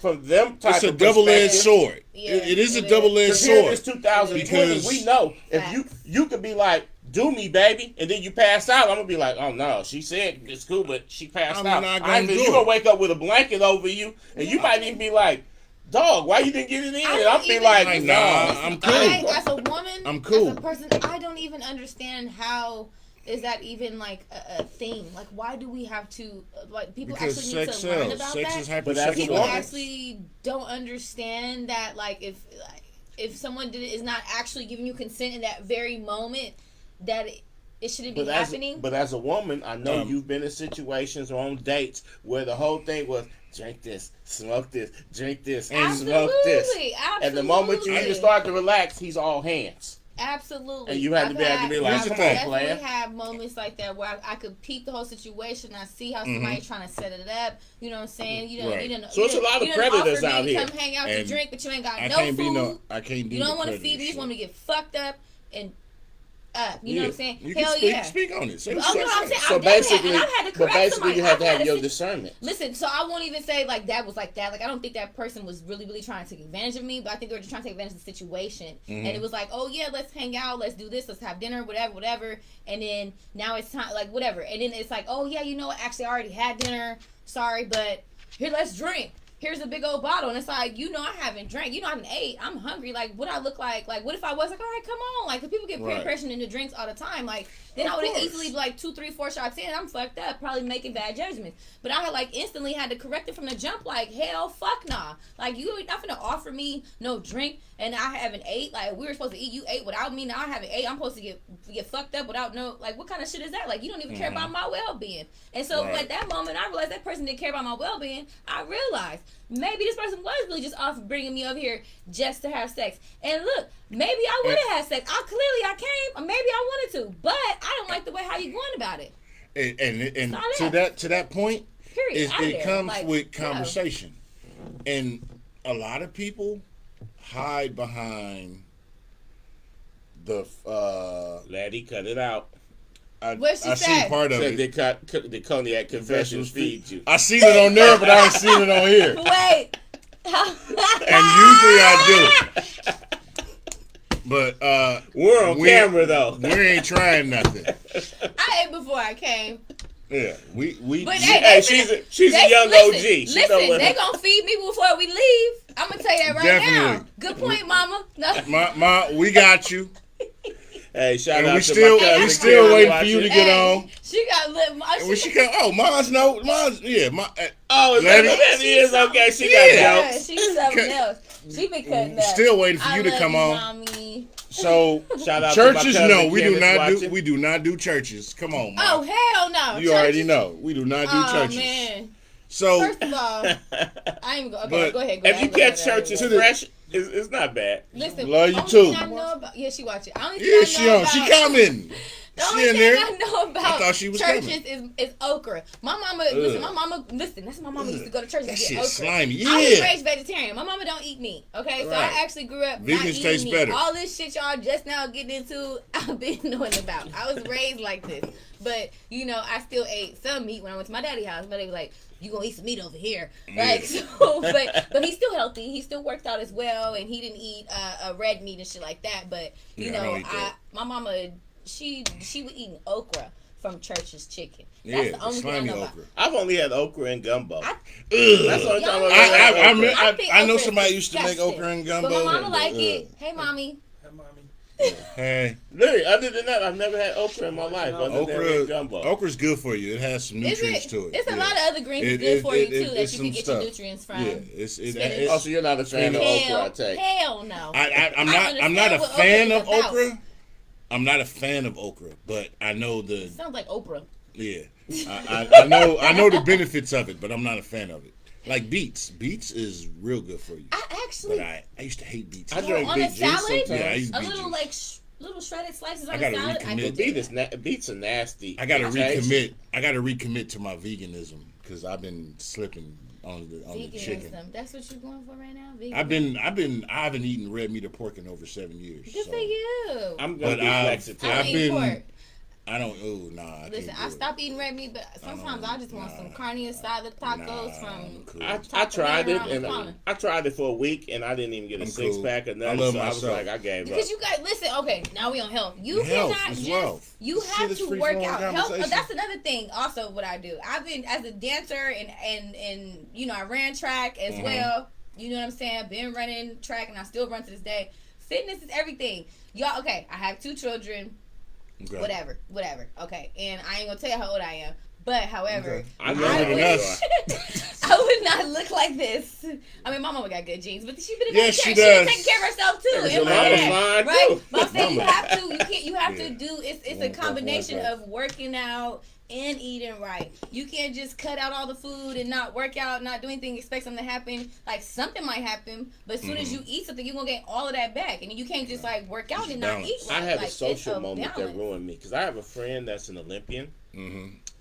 from them type it's a double-edged sword. It is a double-edged sword. It's 2020. We know if you could be like, do me, baby, and then you pass out, I'm gonna be like, oh no, she said it's cool, but she passed out. You're gonna wake up with a blanket over you, and you might even be like, dog, why you didn't get it in? And I'll be like, nah, I'm cool. As a woman, I'm cool. As a person, I don't even understand how is that even like a thing. Like, why do we have to, like, people because actually need to learn about that? But people actually don't understand that, like, if someone is not actually giving you consent in that very moment, that it shouldn't be happening. But as a woman, I know you've been in situations or on dates where the whole thing was, drink this, smoke this, drink this, and smoke this. Absolutely. And the moment you even start to relax, he's all hands. Absolutely. And you have to be able to be like, I definitely have moments like that where I could peep the whole situation. I see how somebody's trying to set it up. You know what I'm saying? So it's a lot of predators out here. Come hang out to drink, but you ain't got no food. I can't do. You don't want to feed me. You just want me to get fucked up and. You know what I'm saying? You Hell can yeah. Speak on it. I'm saying, so basically, you have to have your discernment. Listen, so I won't even say like that was like that. Like I don't think that person was really trying to take advantage of me, but I think they were just trying to take advantage of the situation. And it was like, oh yeah, let's hang out, let's do this, let's have dinner, whatever. And then now it's time, like whatever. And then it's like, oh yeah, you know what? Actually, I already had dinner. Sorry, but here, let's drink. here's a big old bottle, and it's like, you know, I haven't drank, you know, I haven't ate, I'm hungry, like, what I look like what if I was like, all right, come on, like, 'cause people get peer pressure into drinks all the time, like, then I would have easily, like, 2, 3, 4 shots in, I'm fucked up, probably making bad judgments, but I had, like, instantly had to correct it from the jump, like, hell, fuck nah, like, you not finna offer me no drink, and I haven't ate, like, we were supposed to eat, you ate without me, now I haven't ate, I'm supposed to get fucked up without no, like, what kind of shit is that, like, you don't even care about my well-being, and so, at that moment, I realized that person didn't care about my well-being, I realized, maybe this person was really just off bringing me over here just to have sex. And look, maybe I would have had sex. I came, or maybe I wanted to, but I don't like the way how you going about it. And to that point, it comes with conversation, and a lot of people hide behind the Laddie, cut it out. What she said? seen part of it. The Cognac Confessionals feed you. I seen it on there, but I ain't seen it on here. Wait. And usually I do. But we're on camera though. We ain't trying nothing. I ate before I came. Yeah, we. But she's a young OG. Listen, they gonna feed me before we leave. I'm gonna tell you that right now. Good point, Mama. No. Ma, we got you. Hey, shout and out we to still, my cousin. we still waiting for you to get on. She got lit. When she come, mine's yeah, oh, that is okay. She got jokes. She's something else. She been cutting up. Still waiting for you to come on. Mommy. So shout out churches, to my no, we Kenneth do not do churches. Come on, Mom. Oh hell no! You already know we do not do churches. Man. So first of all, I ain't gonna. Okay, go ahead. If you catch churches fresh, it's not bad. Listen, love you too. She watch it. She coming. The only thing I know about churches coming. is okra. My mama, listen, that's my mama used to go to church and get okra. Slimy. Yeah. I was raised vegetarian. My mama don't eat meat. Okay, so I actually grew up not eating meat. Better. All this shit y'all just now getting into, I've been knowing about. I was raised like this, but you know, I still ate some meat when I went to my daddy's house. But they were like, "You gonna eat some meat over here?" Like so, but he's still healthy. He still worked out as well, and he didn't eat red meat and shit like that. But you know, my mama. She was eating okra from Church's Chicken. That's the only thing I know okra. about. I've only had okra and gumbo. That's the only time I know somebody used to make okra and gumbo. But my mama like it. Hey, mommy. Hey. Literally, other than that, I've never had okra in my life. Okra's good for you. It has some nutrients to it. It's a lot of other greens good for you too that you can get your nutrients from. Yeah, so you're not a fan of okra, I take. Hell no. I'm not a fan of okra. I'm not a fan of okra, but I know it sounds like Oprah. Yeah, I know the benefits of it, but I'm not a fan of it. Like beets. Beets is real good for you. But I used to hate beets. I drink on a salad. Sometimes. Yeah, I used a little juice. Little shredded slices on I gotta salad. recommit. Beets are nasty. I gotta recommit. I gotta recommit to my veganism because I've been slipping on the chicken. That's what you're going for right now. Veganism. I haven't eaten red meat or pork in over 7 years. Good for you. I'm gonna be flexitarian. Pork. I don't. Oh nah. Listen, I stopped eating red meat, but sometimes I just want some carne asada tacos from. Cool. I tried it, and I tried it for a week, and I didn't even get a six pack or nothing. So I was like, I gave up. Because you guys listen. Okay, now we on health. You cannot just. You have to work out. Health. That's another thing. Also, what I do. I've been as a dancer and you know I ran track as well. You know what I'm saying? Been running track, and I still run to this day. Fitness is everything, y'all. Okay, I have 2 children. Okay. Whatever. Okay, and I ain't gonna tell you how old I am, but however, I would not look like this. I mean, my mama got good genes, but she been she does. taking care of herself too. Your mama's fine right? too. But I'm saying you have to. You have to do. It's a combination of working out and eating right. You can't just cut out all the food and not work out, not do anything, expect something to happen. Like something might happen, but as soon as you eat something, you're gonna get all of that back, and you can't just like work out and not eat. I had a social moment that ruined me because I have a friend that's an Olympian.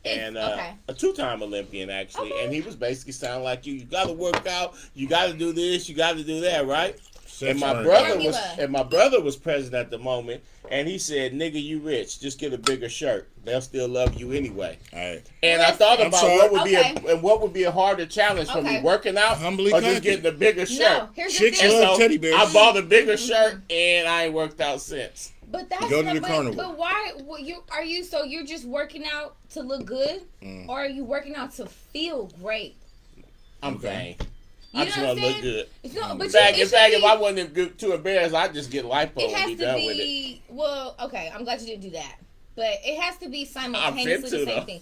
And a 2-time Olympian actually, and he was basically sounding like you. You got to work out. You got to do this. You got to do that, right? And my brother was present at the moment, and he said, "Nigga, you rich. Just get a bigger shirt. They'll still love you anyway." And I thought about what would be a harder challenge for me, working out or just getting a bigger shirt. Chicks love teddy bears. I bought a bigger shirt, and I ain't worked out since. But that's go to the carnival. But why? So you're just working out to look good, or are you working out to feel great? I'm vain. You I know just what want I'm to look saying? good. No, but In fact, it should if be- I wasn't too embarrassed, I'd just get lipo it and has be to done with it. be. Well, okay. I'm glad you didn't do that, but it has to be simultaneously the same though. thing.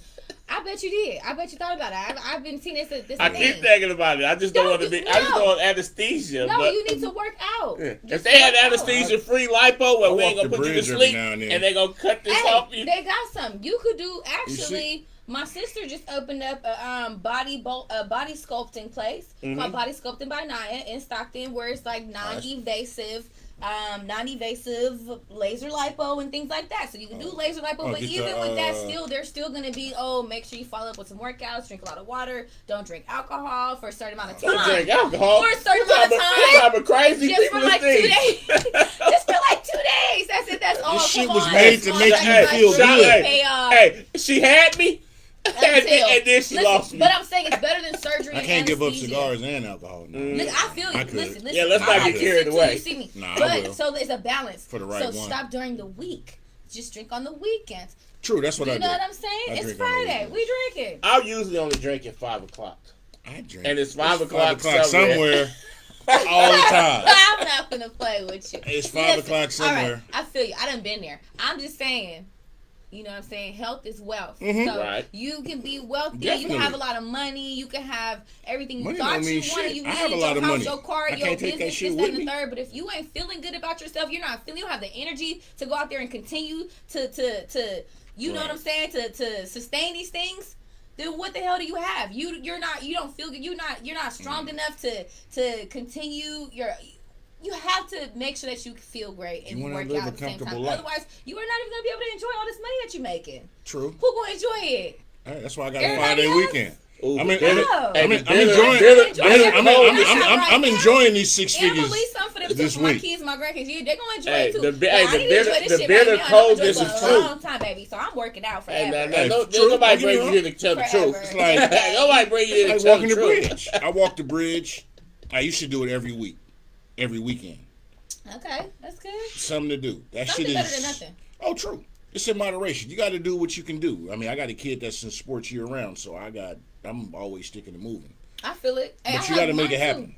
I bet you did. I bet you thought about it. I've been seeing this. I keep thinking about it. I just don't want to be. I just don't want anesthesia. No, but, you need to work out. yeah. If Just they had work out. anesthesia-free lipo, where I we ain't walk gonna the put you to bridge every sleep, now and then. and they gonna cut this Hey, off you. they got some. You could do see? actually. My sister just opened up a body sculpting place called Body Sculpting by Naya in Stockton, where it's like non-invasive laser lipo and things like that. So you can do laser lipo, but even with that, there's still gonna be make sure you follow up with some workouts, drink a lot of water, don't drink alcohol for a certain amount of time. Don't drink alcohol. For a certain amount of time. I'm a crazy Just people for like 2 think. days. Just for like 2 days. That's it. That's all. This shit Come was on. made to Come make on, you that's feel my good. dream payoff. Hey, she had me, and then she Listen, lost me. But I'm saying it's better than surgery. I and can't give up anesthesia. cigars and alcohol. No. Look, I feel you. I could. Listen. Yeah, let's not I get can carried sit till away. You see me. Nah, I but will. so it's a balance. For the right so one. stop during the week. Just drink on the weekends. True, that's what I You do. know what I'm saying? I It's drink on the Friday. weekends. We drinking. I'll usually only drink at 5 o'clock. I drink. And it's 5 o'clock somewhere all the time. I'm not gonna play with you. It's 5 o'clock All right, somewhere. I feel you. I done been there. I'm just saying. You know what I'm saying? Health is wealth. Mhm. So Right. you can be wealthy. You Definitely. can have a lot of money. You can have everything Money you thought don't mean you wanted. shit. You I have a need lot your of house, money. your car, I your can't take that business, shit this, that, with and the me. third. But if you ain't feeling good about yourself, you don't have the energy to go out there and continue to you know what I'm saying, to sustain these things. Then what the hell do you have? You don't feel good. You're not strong enough to continue your. You have to make sure that you feel great and You you wanna work live out a at the same time. comfortable life. Otherwise, you are not even gonna be able to enjoy all this money that you're making. True. Who gonna enjoy it? Hey, that's why I got a Everybody 5-day else? weekend. Ooh, I'm enjoying these six And figures release some for them too, this for my week. kids, my grandkids. They're gonna enjoy Hey, it too. the But bi- I hey, need the to bitter- enjoy this the shit bitter right now. cold I'm is doing the it for a truth. long time, baby. So I'm working out Hey, forever. no, Hey, no, true. nobody Don't get me brings you to tell the wrong. truth. Forever. It's like Nobody brings you in to like tell walking the the truth. bridge. I walk the bridge. I used to do it every week, every weekend. Okay, that's good. Something to do. That Something shit better is than nothing. Oh, true. It's in moderation. You got to do what you can do. I mean, I got a kid that's in sports year round, so I'm always sticking to moving. I feel it. Hey, But I you got to have make it mine, happen.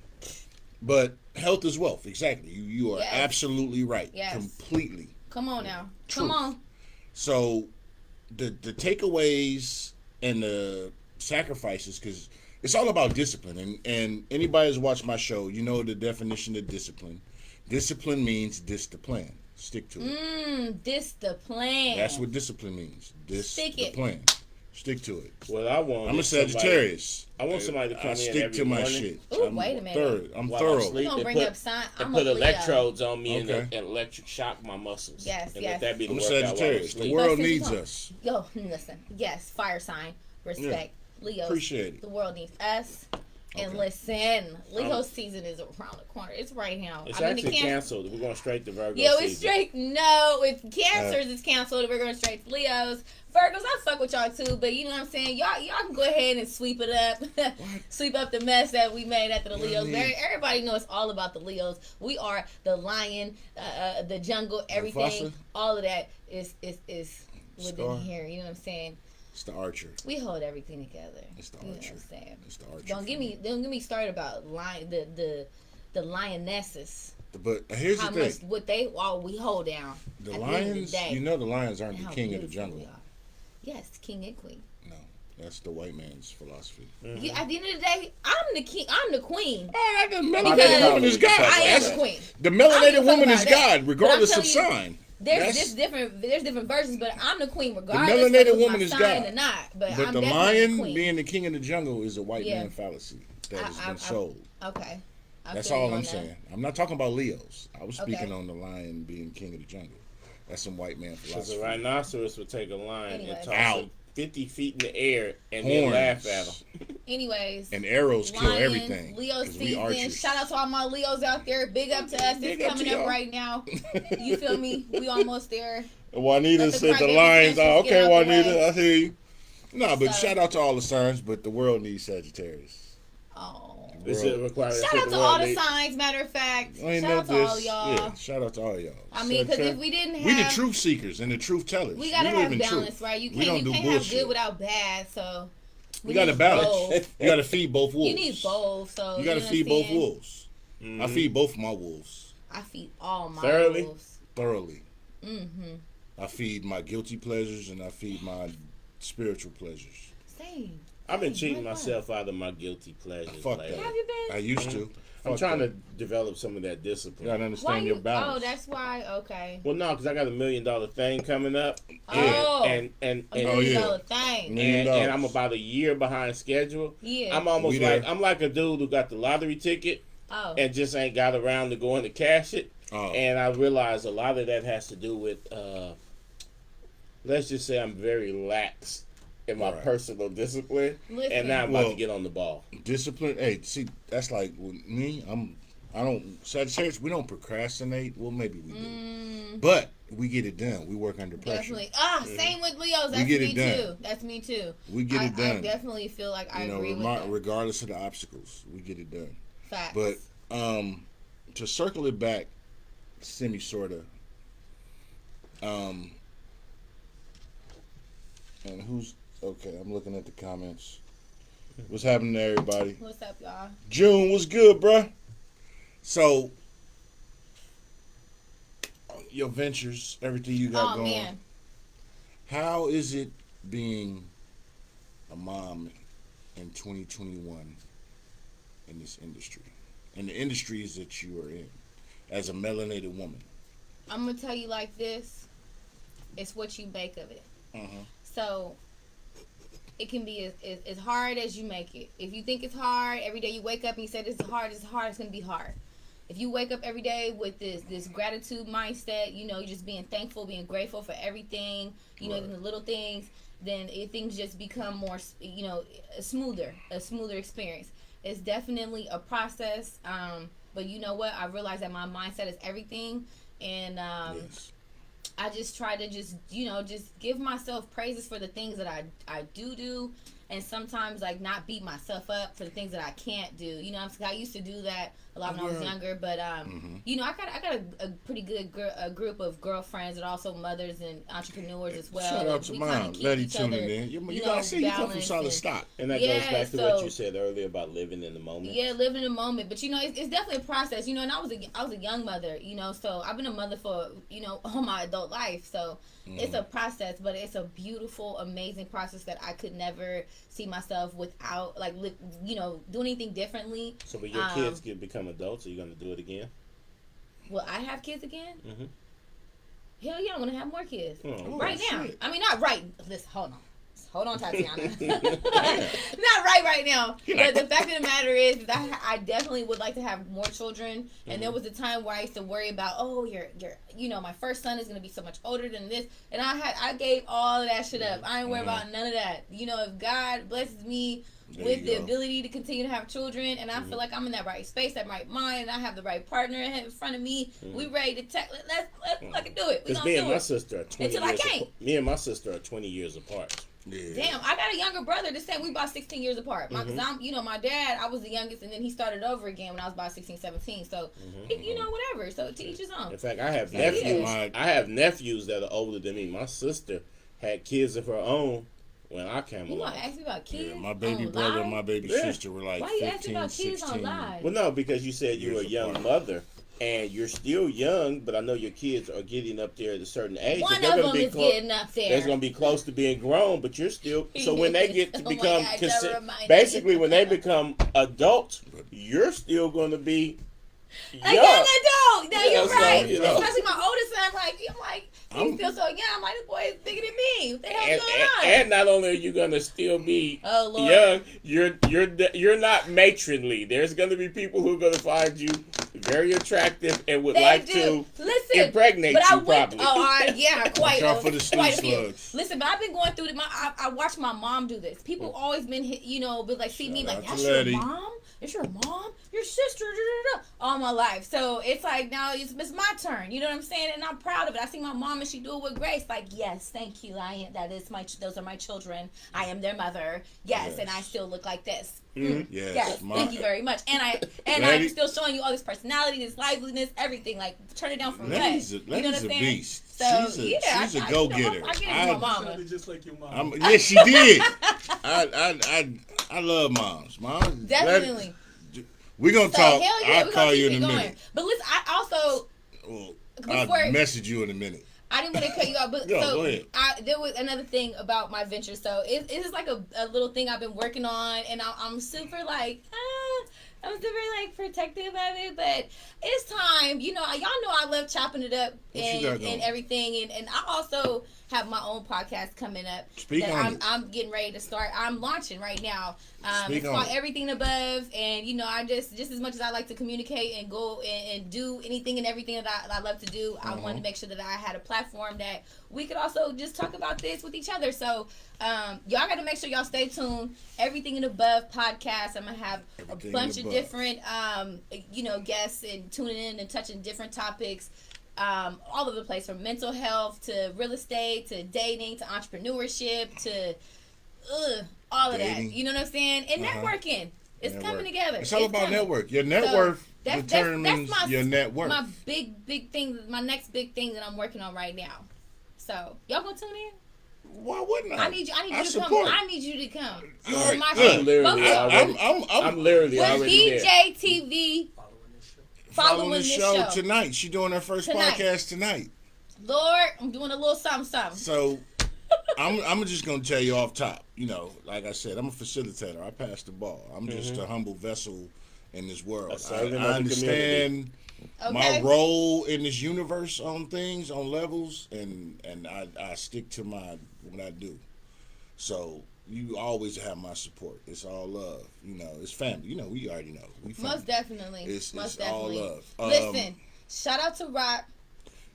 But health is wealth. Exactly. You are Yes. absolutely right. Yes. Completely. too. Come on now. Truth. Come on. So the takeaways and the sacrifices, because it's all about discipline. And anybody who's watched my show, you know the definition of discipline. Discipline means discipline. Stick to it. This the plan. That's what discipline means. Stick it. Plan. Stick to it. Well, I'm a Sagittarius. I want somebody to come I in stick every to my morning. shit. Ooh, I'm wait a minute. I'm While I'm thorough. asleep. We're gonna They bring put- up sign. And I'm put a Leo. electrodes on me Okay. and electric shock my muscles. Yes, and yes. let that be the I'm a workout while I'm Sagittarius. The asleep. world But since needs you don't- us. Yo, listen. Yes, fire sign. Respect. Leo. Appreciate it. The world needs us. And Okay. listen, Leo season is around the corner. It's right now. It's the actually Cancer- canceled. We're going straight to Virgo Yo, season. it's straight. No, it's Cancers. It's canceled. We're going straight to Leos. Virgos, I fuck with y'all too, but you know what I'm saying? Y'all can go ahead and sweep it up. Sweep up the mess that we made after the Leos. Everybody knows it's all about the Leos. We are the lion, the jungle, everything. Mufasa? All of that is within Scar? here. You know what I'm saying? It's the archer. We hold everything together. It's the You know what archer. I'm saying? It's the archer. Don't get me started about the lionesses. But here's How the much thing. what they all we hold down. The at the end of the lions, day. you know the lions aren't And the how king of the beautiful we jungle. are. Yes, king and queen. No, that's the white man's philosophy. You, at the end of the day, I'm the king. I'm the queen. Oh, the Because melanated woman is God. I am That's- the queen. The I don't melanated give a fuck woman about is that. God, But regardless I'm of telling you, sign. There's different versions, but I'm the queen regardless. melanated of woman my is sign God. or not. But I'm the definitely lion queen. being the king of the jungle is a white Yeah. man fallacy that has been I- sold. Okay. I That's feel you all on I'm that. saying. I'm not talking about Leos. I was speaking Okay. on the lion being king of the jungle. That's some white man Because a philosophy. rhinoceros would take a lion Anyway. and toss Out. him 50 feet in the air and then Horns. laugh at him. Anyways. And arrows kill Lions, everything. Leo 'cause we season. archers. Shout out to all my Leos out there. Big up to us. Big It's up to coming up y'all. right now. You feel me? We almost there. Juanita Let the said the crybaby lions are princess get okay. out the Juanita, way. I hear you. No, but So- shout out to all the signs. But the world needs Sagittarius. Oh. This is required. Shout out to all the signs, matter of fact. I ain't Shout know out to all this. y'all. Yeah, shout out to all y'all. I mean, because if we didn't we the have, truth seekers and the truth tellers. we gotta live have in balance, truth. right? You We don't can't do have bullshit. good without bad. So You got to balance. You got to feed both wolves. You need both. So you got to feed both wolves. Mm-hmm. I feed both my wolves. I feed all my wolves. Thoroughly. Mm-hmm. I feed my guilty pleasures and I feed my spiritual pleasures. Same. I've been cheating myself out of my guilty pleasures. Fuck that. Have you been? I used to. I'm trying to develop some of that discipline. You gotta understand your balance. Oh, that's why. Okay. Well, no, because I got $1 million thing coming up. $1 million thing. And I'm about a year behind schedule. Yeah. I'm almost I'm like a dude who got the lottery ticket and just ain't got around to going to cash it. Oh. And I realize a lot of that has to do with, let's just say I'm very lax in my personal discipline. Listen. And now I'm about to get on the ball. Discipline, hey, see, that's like with me. Sagittarius, we don't procrastinate. Well, maybe we do. But we get it done. We work under pressure. Definitely. Same with Leos. That's me too. That's me too. We get it done. I definitely feel like I agree with that. Regardless of the obstacles, we get it done. Facts. But to circle it back, sorta. And who's okay? I'm looking at the comments. What's happening there, everybody? What's up, y'all? June, what's good, bruh? So, your ventures, everything you got going. Man. How is it being a mom in 2021 in this industry? In the industries that you are in, as a melanated woman? I'm going to tell you like this. It's what you make of it. Mm-hmm. So, it can be as hard as you make it. If you think it's hard, every day you wake up and you say this is hard, it's going to be hard. If you wake up every day with this gratitude mindset, you're just being thankful, being grateful for everything, the little things, then things just become more, a smoother experience. It's definitely a process, but you know what? I realize that my mindset is everything, and yes. I just try to just give myself praises for the things that I do, and sometimes not beat myself up for the things that I can't do. I used to do that a lot when I was younger, but I got a pretty good group of girlfriends and also mothers and entrepreneurs as well. Shout out to mine. Let you tune in. You come from solid stock, and that goes back to what you said earlier about living in the moment. Yeah, living in the moment, but it's definitely a process. And I was a young mother, so I've been a mother for all my adult life, so. It's a process, but it's a beautiful, amazing process that I could never see myself without, doing anything differently. So, when your kids become adults, are you going to do it again? Will I have kids again? Mm-hmm. Hell yeah, I'm going to have more kids. Oh, right now. Shit. I mean, not right. Listen, hold on, Tatiana. Not right now. But the fact of the matter is that I definitely would like to have more children. And there was a time where I used to worry about, my first son is going to be so much older than this. And I gave all of that shit up. I ain't worried about none of that. If God blesses me with the ability to continue to have children, and I feel like I'm in that right space, that right mind, and I have the right partner in front of me, we ready to let's fucking do it. Because me and my sister are 20 Until years I can't. Me and my sister are 20 years apart. Yeah. Damn, I got a younger brother. The same. We about 16 years apart. Cause my dad, I was the youngest, and then he started over again when I was about 16, 17. So, whatever. So to each his own. In fact, I have nephews. I have nephews that are older than me. My sister had kids of her own when I came along. You want to ask me about kids? Yeah, my baby brother and my baby sister were like 15, 16. Why you asking about kids on live? Well, no, because you said you were a young mother. And you're still young, but I know your kids are getting up there at a certain age. One of them is getting up there. They're going to be close to being grown, but you're still... So when they get to become... basically, when they become adults, you're still going to be young. A young adult! No, you're right. So, especially my oldest son, I'm like, he feels so young. I'm like, this boy is bigger than me. What the hell's going on? And not only are you going to still be young, you're not matronly. There's going to be people who are going to find you very attractive and would to impregnate you properly. Quite. Watch out for the slugs. Listen, but I've been going through I watched my mom do this. People always been, be like, see me like, that's your mom? it's your mom, your sister, all my life. So it's like now it's my turn. You know what I'm saying? And I'm proud of it. I see my mom and she do it with grace. Like, yes, thank you. Those are my children. I am their mother. Yes, and I still look like this. Yes, thank you very much. And I'm still showing you all this personality, this liveliness, everything. Like, turn it down from Lady's what? you know what I'm saying? Beast. So, she's a go-getter. I get it from my mama. Just like your mom. Yeah, she did. I love moms. Mom, Definitely. We're going to talk. Hell yeah, I'll call you in a minute. But listen, I also... I'll message you in a minute. I didn't want to cut you off, but go ahead. There was another thing about my venture. So it is like a little thing I've been working on, and I'm super like, I'm super like protective of it. But it's time, y'all know I love chopping it up and everything, and I also have my own podcast coming up. I'm getting ready to start. I'm launching right now. It's called Everything Above, and I just as much as I like to communicate and go and do anything and everything that I love to do, I wanted to make sure that I had a platform that we could also just talk about this with each other. So y'all got to make sure y'all stay tuned. Everything and Above podcast. I'm gonna have a bunch of different guests and tuning in and touching different topics. All over the place, from mental health to real estate to dating to entrepreneurship to all of that. You know what I'm saying? And networking. It's coming together. It's all about network. Your net worth determines your net worth. My big thing, my next big thing that I'm working on right now. So y'all gonna tune in? Why wouldn't I? I need you to come. I need you to come. I'm literally already there. DJ TV. Following the show tonight. She's doing her first podcast tonight. Lord, I'm doing a little something. So, I'm just going to tell you off top. Like I said, I'm a facilitator. I pass the ball. I'm just a humble vessel in this world. I understand my role in this universe on things, on levels, and I stick to what I do. So, you always have my support. It's all love. It's family. We already know. We family. Most definitely. It's all love. Listen, shout out to Rock.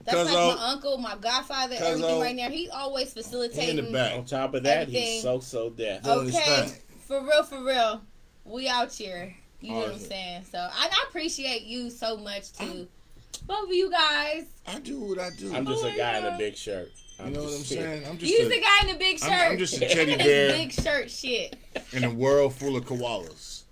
That's like my uncle, my godfather, everything right now. He's always facilitating. In the back. On top of that, everything. he's so deaf. Okay, for real. We out here. You know what I'm saying? So I appreciate you so much too. Both of you guys. I do what I do. I'm just a guy in a big shirt. You know what I'm saying? You're the guy in the big shirt. I'm just a teddy bear. Big shirt shit. In a world full of koalas.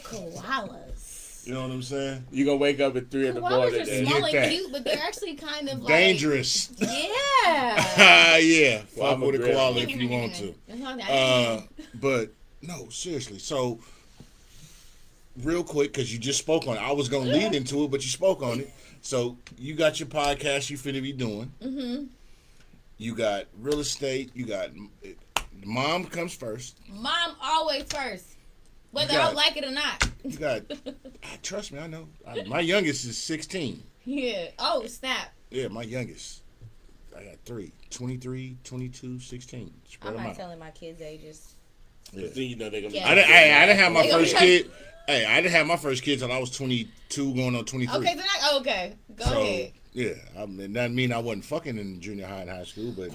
Koalas. You know what I'm saying? You're going to wake up at 3 in the morning. Koalas are small and cute, but they're actually kind of like... dangerous. Yeah. Yeah. Fuck with a koala if you want to. But, no, seriously. So, real quick, because you just spoke on it. I was going to lead into it, but you spoke on it. So, you got your podcast you finna be doing. Mm-hmm. You got real estate. You got... Mom comes first. Mom always first. Whether I like it or not. You got... trust me, I know. My youngest is 16. Yeah. Oh, snap. Yeah, my youngest. I got 3. 23, 22, 16. Spread I'm them not out. telling my kids' ages. Yeah. Then you know they're going to be... I didn't have my first kid... Hey, I didn't have my first kid till I was 22, going on 23. Okay, then Go ahead. Yeah, that doesn't mean I wasn't fucking in junior high and high school, but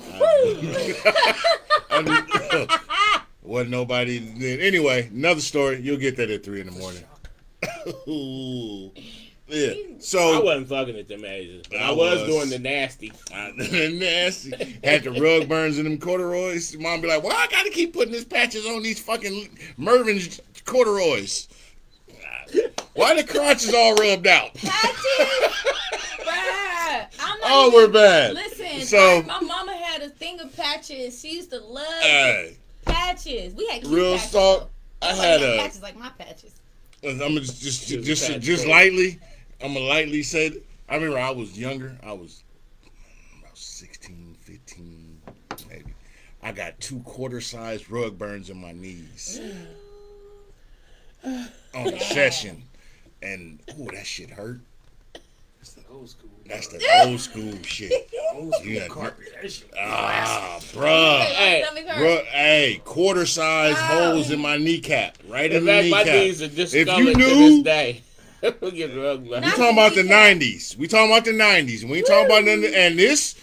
wasn't nobody then. Anyway, another story. You'll get that at 3 in the morning. Yeah. So I wasn't fucking at them ages, but I was doing the nasty. Nasty. Had the rug burns in them corduroys. Mom be like, "Well, I got to keep putting these patches on these fucking Mervin's corduroys. Why the crotches all rubbed out?" Patches? We're bad. Listen, my mama had a thing of patches. She used to love patches. We had real patches. talk. I had patches like my patches. I'm gonna just lightly. I'm gonna lightly say. I remember I was younger. I was about 16, 15, maybe. I got 2 quarter-sized rug burns in my knees on a session, and that shit hurt. That's the old school. That's the old school shit. Old school carpet. Bruh. Hey, quarter-sized holes in my kneecap. Right in the kneecap. My knees are just if you knew, to this day. We talking about the 90s. We talking about the 90s. We ain't talking about nothing. And this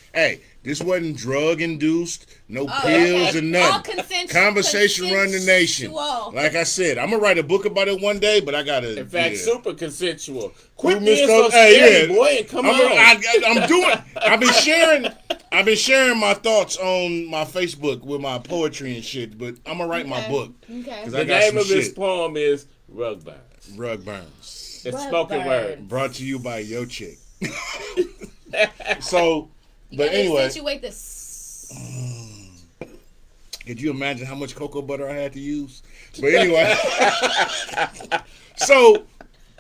This wasn't drug induced, no pills okay. and All nothing. consensual. Conversation run the nation. Consensual. Like I said, I'm gonna write a book about it one day, but I gotta. In fact, yeah. super consensual. Quit Who being missed so those- scary, hey, yeah. boy, and come on. I'm doing. I've been sharing my thoughts on my Facebook with my poetry and shit. But I'm gonna write my book. Okay. 'Cause The I got name some of this shit. poem is Rug Burns. Rug Burns. It's Rug spoken Burns. word. Brought to you by Yo Chick. So, You but gotta anyway, accentuate the could you imagine how much cocoa butter I had to use? But anyway, so,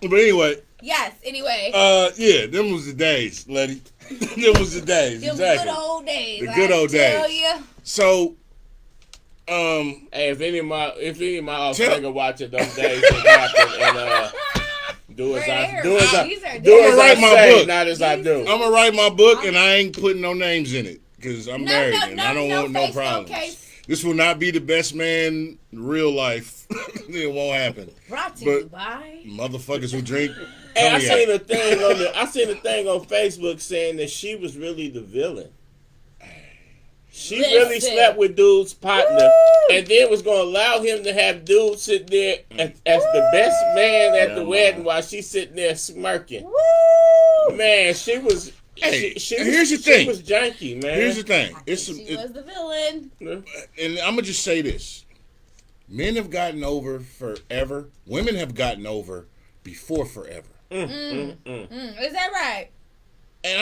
but anyway, yes. Anyway, yeah, them was the days, lady. Them was the days, them exactly. good old days. The good old Tell days. ya. So, Hey, if any of my Tell- offspring are watching those days that happened and do as Rare. I do as I These are do as I write my say, book. not as I do. I'm gonna write my book, and I ain't putting no names in it because I'm No, married no, and no, I don't no want no face, no problems. case. This will not be the best man in real life. It won't happen. Brought to But- you by. Motherfuckers who drink. Hey, I cognac. seen a thing on Facebook saying that she was really the villain. She really Listen. slept with dude's partner, Woo! and then was gonna allow him to have dude sit there as the best man at the Yeah, wedding man. while she's sitting there smirking. Woo! Man, she was. Hey, she here's was, the thing. She was janky, man. Here's the thing. I It's think she was the villain. and I'm gonna just say this: men have gotten over forever. Women have gotten over before forever. Is that right? And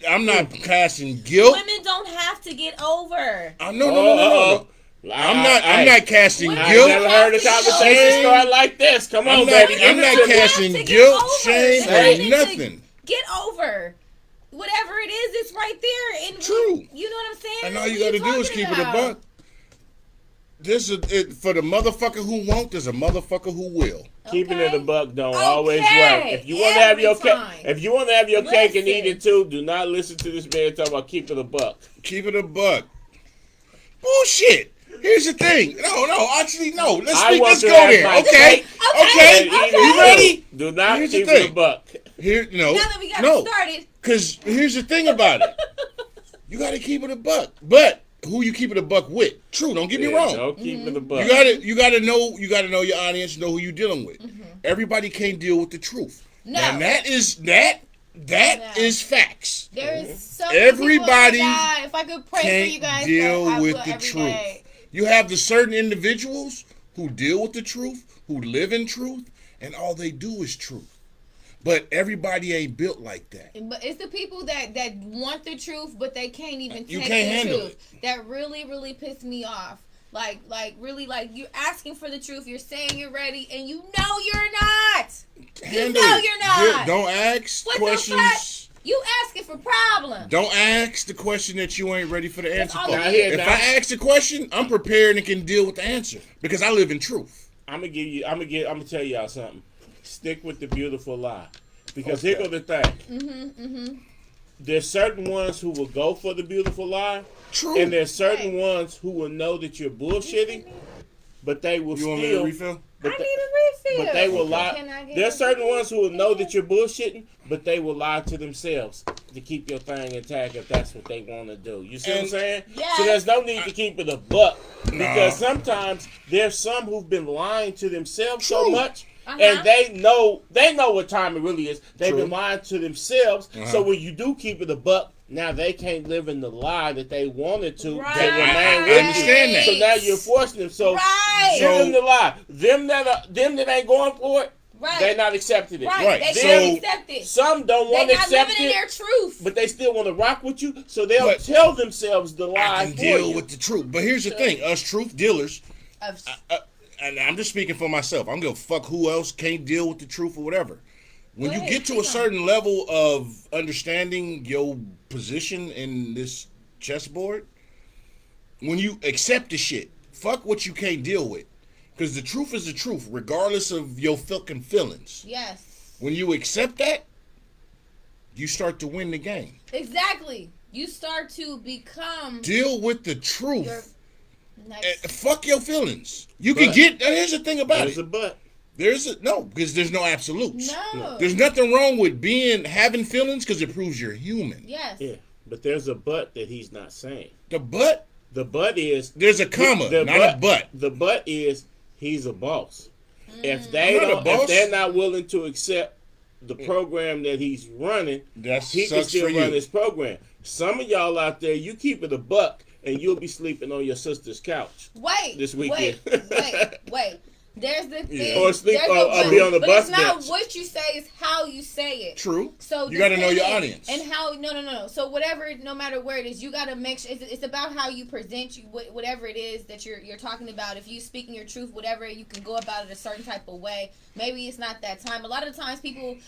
I'm not casting guilt. Women don't have to get over. No. I'm not casting Women I guilt. never heard a conversation Shame. start like this. Come on, I'm baby. not, give I'm it not to me. casting to get guilt, over. shame, They or need nothing. Get over. Whatever it is, it's right there. And True. You know what I'm saying? And all you What got to do is talking keep it a about? buck. For the motherfucker who won't, there's a motherfucker who will. Keeping Okay. it a buck don't Okay. always work. If you want to have your Every cake, time. if you want to have your cake and eat Listen. it too, do not listen to this man talk about keeping a buck. Keep it a buck. Bullshit. Here's the thing. No. Actually, no. Let's I want let's to go have there. my Okay. cake Okay. and eat it You too. ready? Do not Here's the keep it a thing. buck. Here, Now that we got no. started, Because here's the thing about it. You got to keep it a buck. But who you keep it a buck with? True. Don't get me Yeah, wrong. don't keep it a buck. You gotta know your audience, know who you're dealing with. Everybody can't deal with the truth. No. And that is facts. there is so Everybody many people, oh my God, if I could pray for you Can't guys, deal I with will the every truth. day. You have the certain individuals who deal with the truth, who live in truth, and all they do is truth. But everybody ain't built like that. But it's the people that want the truth, but they can't even take You can't the handle truth. That really piss me off. Like you're asking for the truth. You're saying you're ready, and you know you're not. Handle know it. you're not. Don't ask What the questions. fuck? You asking for problems. Don't ask the question that you ain't ready for the answer all for. it is. If I ask the question, I'm prepared and can deal with the answer because I live in truth. I'm gonna tell y'all something. Stick with the beautiful lie, because Okay. here go the thing. There's certain ones who will go for the beautiful lie, True. and there's certain ones who will know that you're bullshitting, but they will You want me to still. refill? I need a refill. But they will Can I lie. get There's a certain ones who will know refill? that you're bullshitting, but they will lie to themselves to keep your thing intact if that's what they want to do. You see what I'm And- saying? Yes. So there's no need to keep it a buck, because sometimes there's some who've been lying to themselves so True. much. Uh-huh. And they know what time it really is. They've True. been lying to themselves. Uh-huh. So when you do keep it a buck, now they can't live in the lie that they wanted to. Right. They remain I with understand you. that. So now you're forcing them. So Right. give So- them the lie. Them that ain't going for it, Right. they're not accepting it. Right. Right. They So- can't accept it. Some don't They're want to not accept living in it, their truth. but they still want to rock with you. So they'll But tell themselves the I lie can for deal you. with the truth. But here's the thing. Us truth dealers, Of- and I'm just speaking for myself. I'm going to fuck who else can't deal with the truth or whatever. When Go you ahead, get to hang a on. certain level of understanding your position in this chessboard, when you accept the shit, fuck what you can't deal with. Because the truth is the truth, regardless of your fucking feelings. Yes. When you accept that, you start to win the game. Exactly. You start to become Deal with the truth. your next. Fuck your feelings. You can But- get. Here's the thing about There's it. a but. Because there's no absolutes. No. There's nothing wrong with having feelings because it proves you're human. Yes. Yeah. But there's a but that he's not saying. The but? The but is There's a comma, not a but. The but is he's a boss. If they're not willing to accept the program that he's running, he can still run his program. Some of y'all out there, you keep it a buck, and you'll be sleeping on your sister's couch. This weekend. Wait. There's the thing. Or sleep, or be on the bus it's not bench. what you say; it's how you say it. True. So you got to know your audience. And how? No. So whatever, no matter where it is, you got to make sure. It's about how you present whatever it is that you're talking about. If you speaking your truth, whatever, you can go about it a certain type of way. Maybe it's not that time. A lot of the times,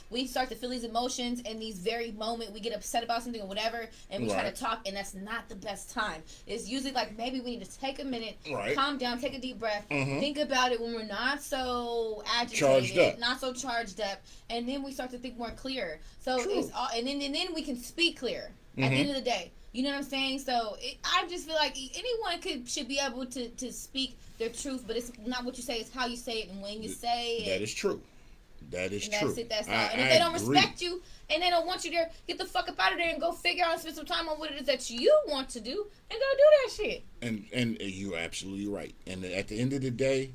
we start to feel these emotions in these very moment. We get upset about something or whatever, and we try to talk, and that's not the best time. It's usually like maybe we need to take a minute, calm down, take a deep breath, think about it when we're not so agitated, not so charged up, and then we start to think more clear. So it's all, and then we can speak clear at the end of the day. You know what I'm saying? So I just feel like anyone should be able to speak their truth, but it's not what you say; it's how you say it and when you say it. That is true. That is true. That's it. That's all. And if they don't respect you and they don't want you there, get the fuck up out of there and go figure out and spend some time on what it is that you want to do and go do that shit. And you're absolutely right. And at the end of the day,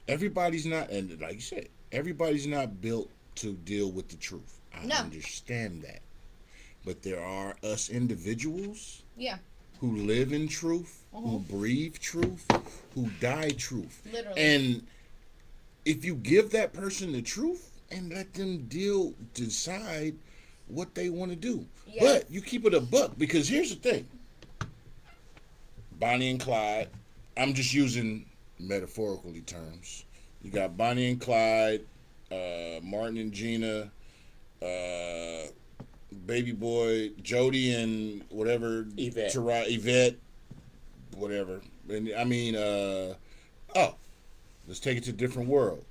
everybody's not, and like you said, everybody's not built to deal with the truth. I understand that. But there are us individuals who live in truth, who breathe truth, who die truth. Literally. And if you give that person the truth and let them decide what they want to do. Yes. But you keep it a buck, because here's the thing. Bonnie and Clyde, I'm just using metaphorically terms. You got Bonnie and Clyde, Martin and Gina, Baby Boy, Jody and whatever, Yvette, whatever. And I mean, let's take it to a different world.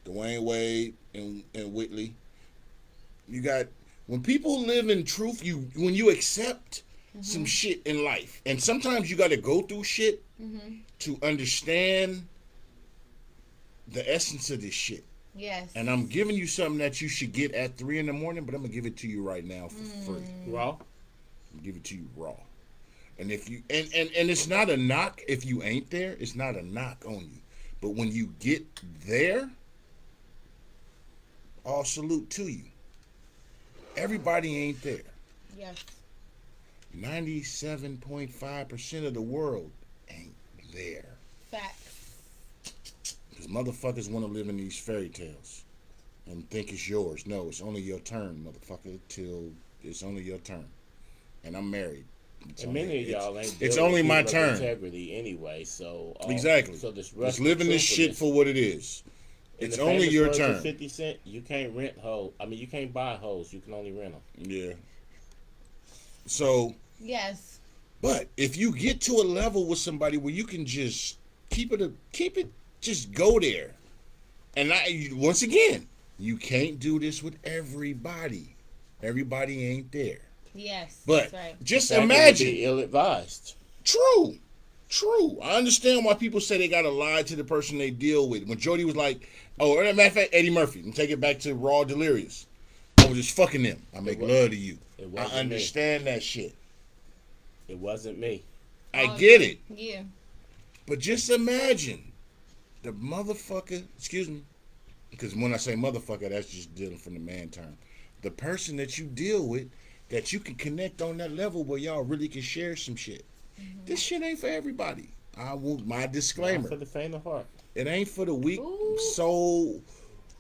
Dwayne Wade and Whitley. You got, when people live in truth, when you accept some shit in life, and sometimes you got to go through shit to understand the essence of this shit. Yes. And I'm giving you something that you should get at 3 a.m, but I'm gonna give it to you right now for free. Raw. I'm give it to you raw. And if you and it's not a knock if you ain't there. It's not a knock on you. But when you get there, all salute to you. Everybody ain't there. Yes. 97.5% of the world ain't there. Facts. Because motherfuckers want to live in these fairy tales and think it's yours. No, it's only your turn, motherfucker, till it's only your turn. And I'm married. And many of y'all ain't. It's only my turn. Integrity anyway. So exactly. So just living this shit for what it is. It's only your turn. 50 Cent. You can't rent hoes. I mean, you can't buy hoes. You can only rent them. Yeah. So. Yes. But if you get to a level with somebody where you can just keep it, just go there. And once again, you can't do this with everybody. Everybody ain't there. Yes. But that's right. just imagine. Be ill-advised. True. I understand why people say they gotta lie to the person they deal with. When Jody was like, as a matter of fact, Eddie Murphy, and take it back to Raw Delirious. I was just fucking them. I make love to you. I understand that shit. It wasn't me. I get it. Yeah. But just imagine the motherfucker, excuse me, because when I say motherfucker, that's just dealing from the man term. The person that you deal with, that you can connect on that level where y'all really can share some shit. This shit ain't for everybody. I want my disclaimer. Not for the faint of heart. It ain't for the weak soul,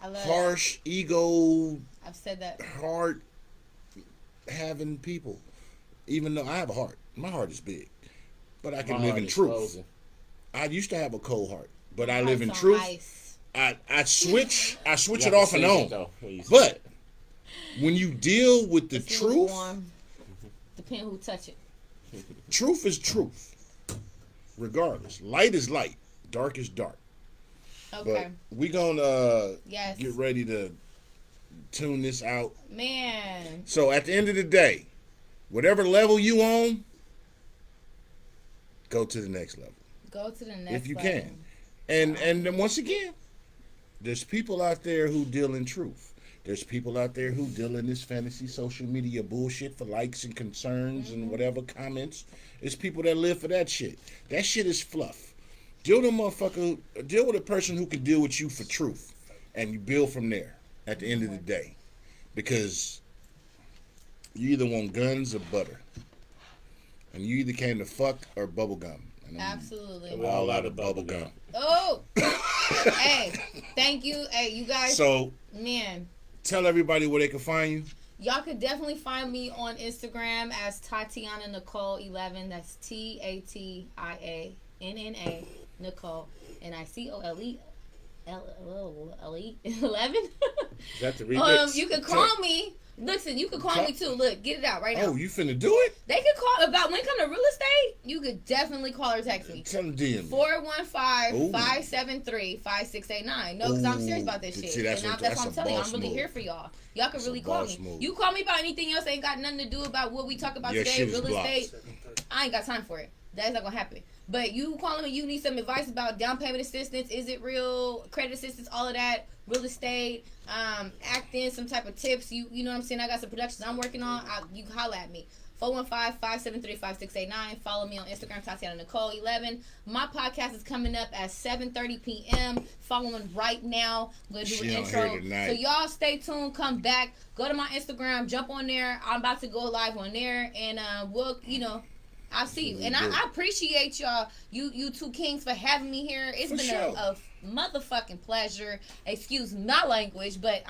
harsh, ego. I've said that. Heart having people. Even though I have a heart. My heart is big. But I can live in truth. Frozen. I used to have a cold heart. But I live in truth. Ice. I switch it off and on. But when you deal with the truth, depending who touch it. Truth is truth. Regardless. Light is light. Dark is dark. Okay. But we gonna get ready to tune this out. Man. So at the end of the day, whatever level you on, go to the next level. Go to the next level. If you can. And then once again, there's people out there who deal in truth. There's people out there who deal in this fantasy social media bullshit for likes and concerns and whatever comments. It's people that live for that shit. That shit is fluff. Deal with a person who can deal with you for truth, and you build from there at the end of the day. Because you either want guns or butter. And you either came to fuck or bubble gum. And Absolutely. we're all out of bubble gum. Oh! Hey, thank you. Hey, you guys. So, man. Tell everybody where they can find you. Y'all could definitely find me on Instagram as Tatiana Nicole 11. That's TATIANNA Nicole NICOLE 11. Is that the remix? You could call me. Listen, you could call me too. Look, get it out right now. Oh, you finna do it? They could call about when it comes to real estate. You could definitely call or text me. Tell them DM. 415-573-5689. No, because I'm serious about this shit. See, that's what I'm telling you. I'm really here for y'all. Y'all can really call me. Move. You call me about anything else, ain't got nothing to do about what we talk about today, real estate. I ain't got time for it. That's not gonna happen. But you calling me, you need some advice about down payment assistance, is it real, credit assistance, all of that, real estate, acting, some type of tips. You know what I'm saying? I got some productions I'm working on. You can holler at me. 415-573-5689. Follow me on Instagram, Tatiana Nicole 11. My podcast is coming up at 7:30 p.m. Following right now. I'm going to do an intro. So y'all stay tuned. Come back. Go to my Instagram. Jump on there. I'm about to go live on there. And we'll, I'll see you. And I appreciate y'all, you two kings, for having me here. It's been a motherfucking pleasure. Excuse my language, but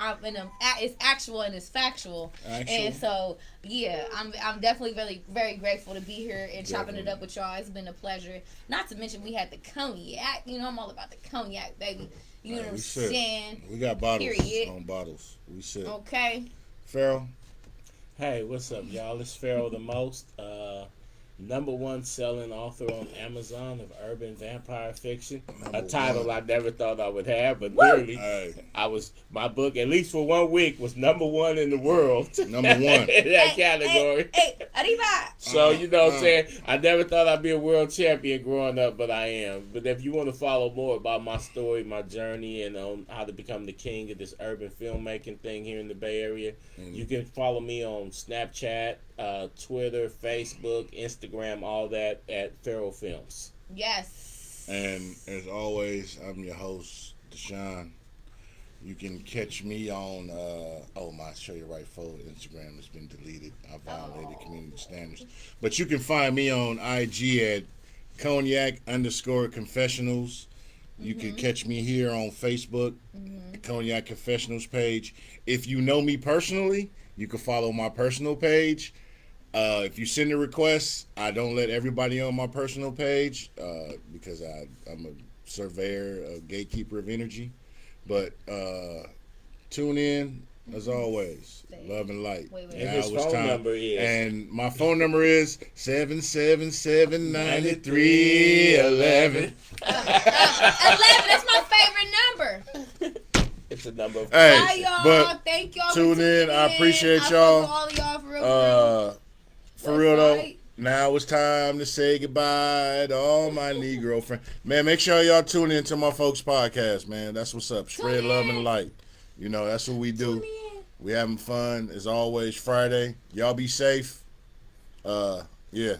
it's actual and it's factual. And so, yeah, I'm definitely very, very grateful to be here and chopping it up with y'all. It's been a pleasure. Not to mention we had the cognac. I'm all about the cognac, baby. You know what I'm saying? We got bottles on bottles. We said. Okay. Farrell. Hey, what's up, y'all? It's Farrell the Most. #1 selling author on Amazon of urban vampire fiction. A title I never thought I would have, but literally, my book, at least for 1 week, was #1 in the world. #1 in that category. Hey, arriba! So you know what I'm saying? I never thought I'd be a world champion growing up, but I am. But if you want to follow more about my story, my journey, and on how to become the king of this urban filmmaking thing here in the Bay Area, you can follow me on Snapchat, Twitter, Facebook, Instagram, all that at Farrell Films. Yes. And as always, I'm your host, Deshaun. You can catch me on my Show Your Right Forward Instagram has been deleted. I violated community standards. But you can find me on IG at Cognac_Confessionals. You can catch me here on Facebook, the Cognac Confessionals page. If you know me personally, you can follow my personal page. If you send a request, I don't let everybody on my personal page because I'm a surveyor, a gatekeeper of energy. But tune in, as always. Love and light. And his phone number is? And my phone number is 777-9311. 11, that's my favorite number. It's a number of Hey, y'all. Thank y'all. Tune in. I appreciate y'all. I fuck all of y'all for real. For real though, now it's time to say goodbye to all my Negro friends. Man, make sure y'all tune in to my folks' podcast, man. That's what's up. Spread love and light. That's what we do. We having fun as always. Friday. Y'all be safe. Yeah.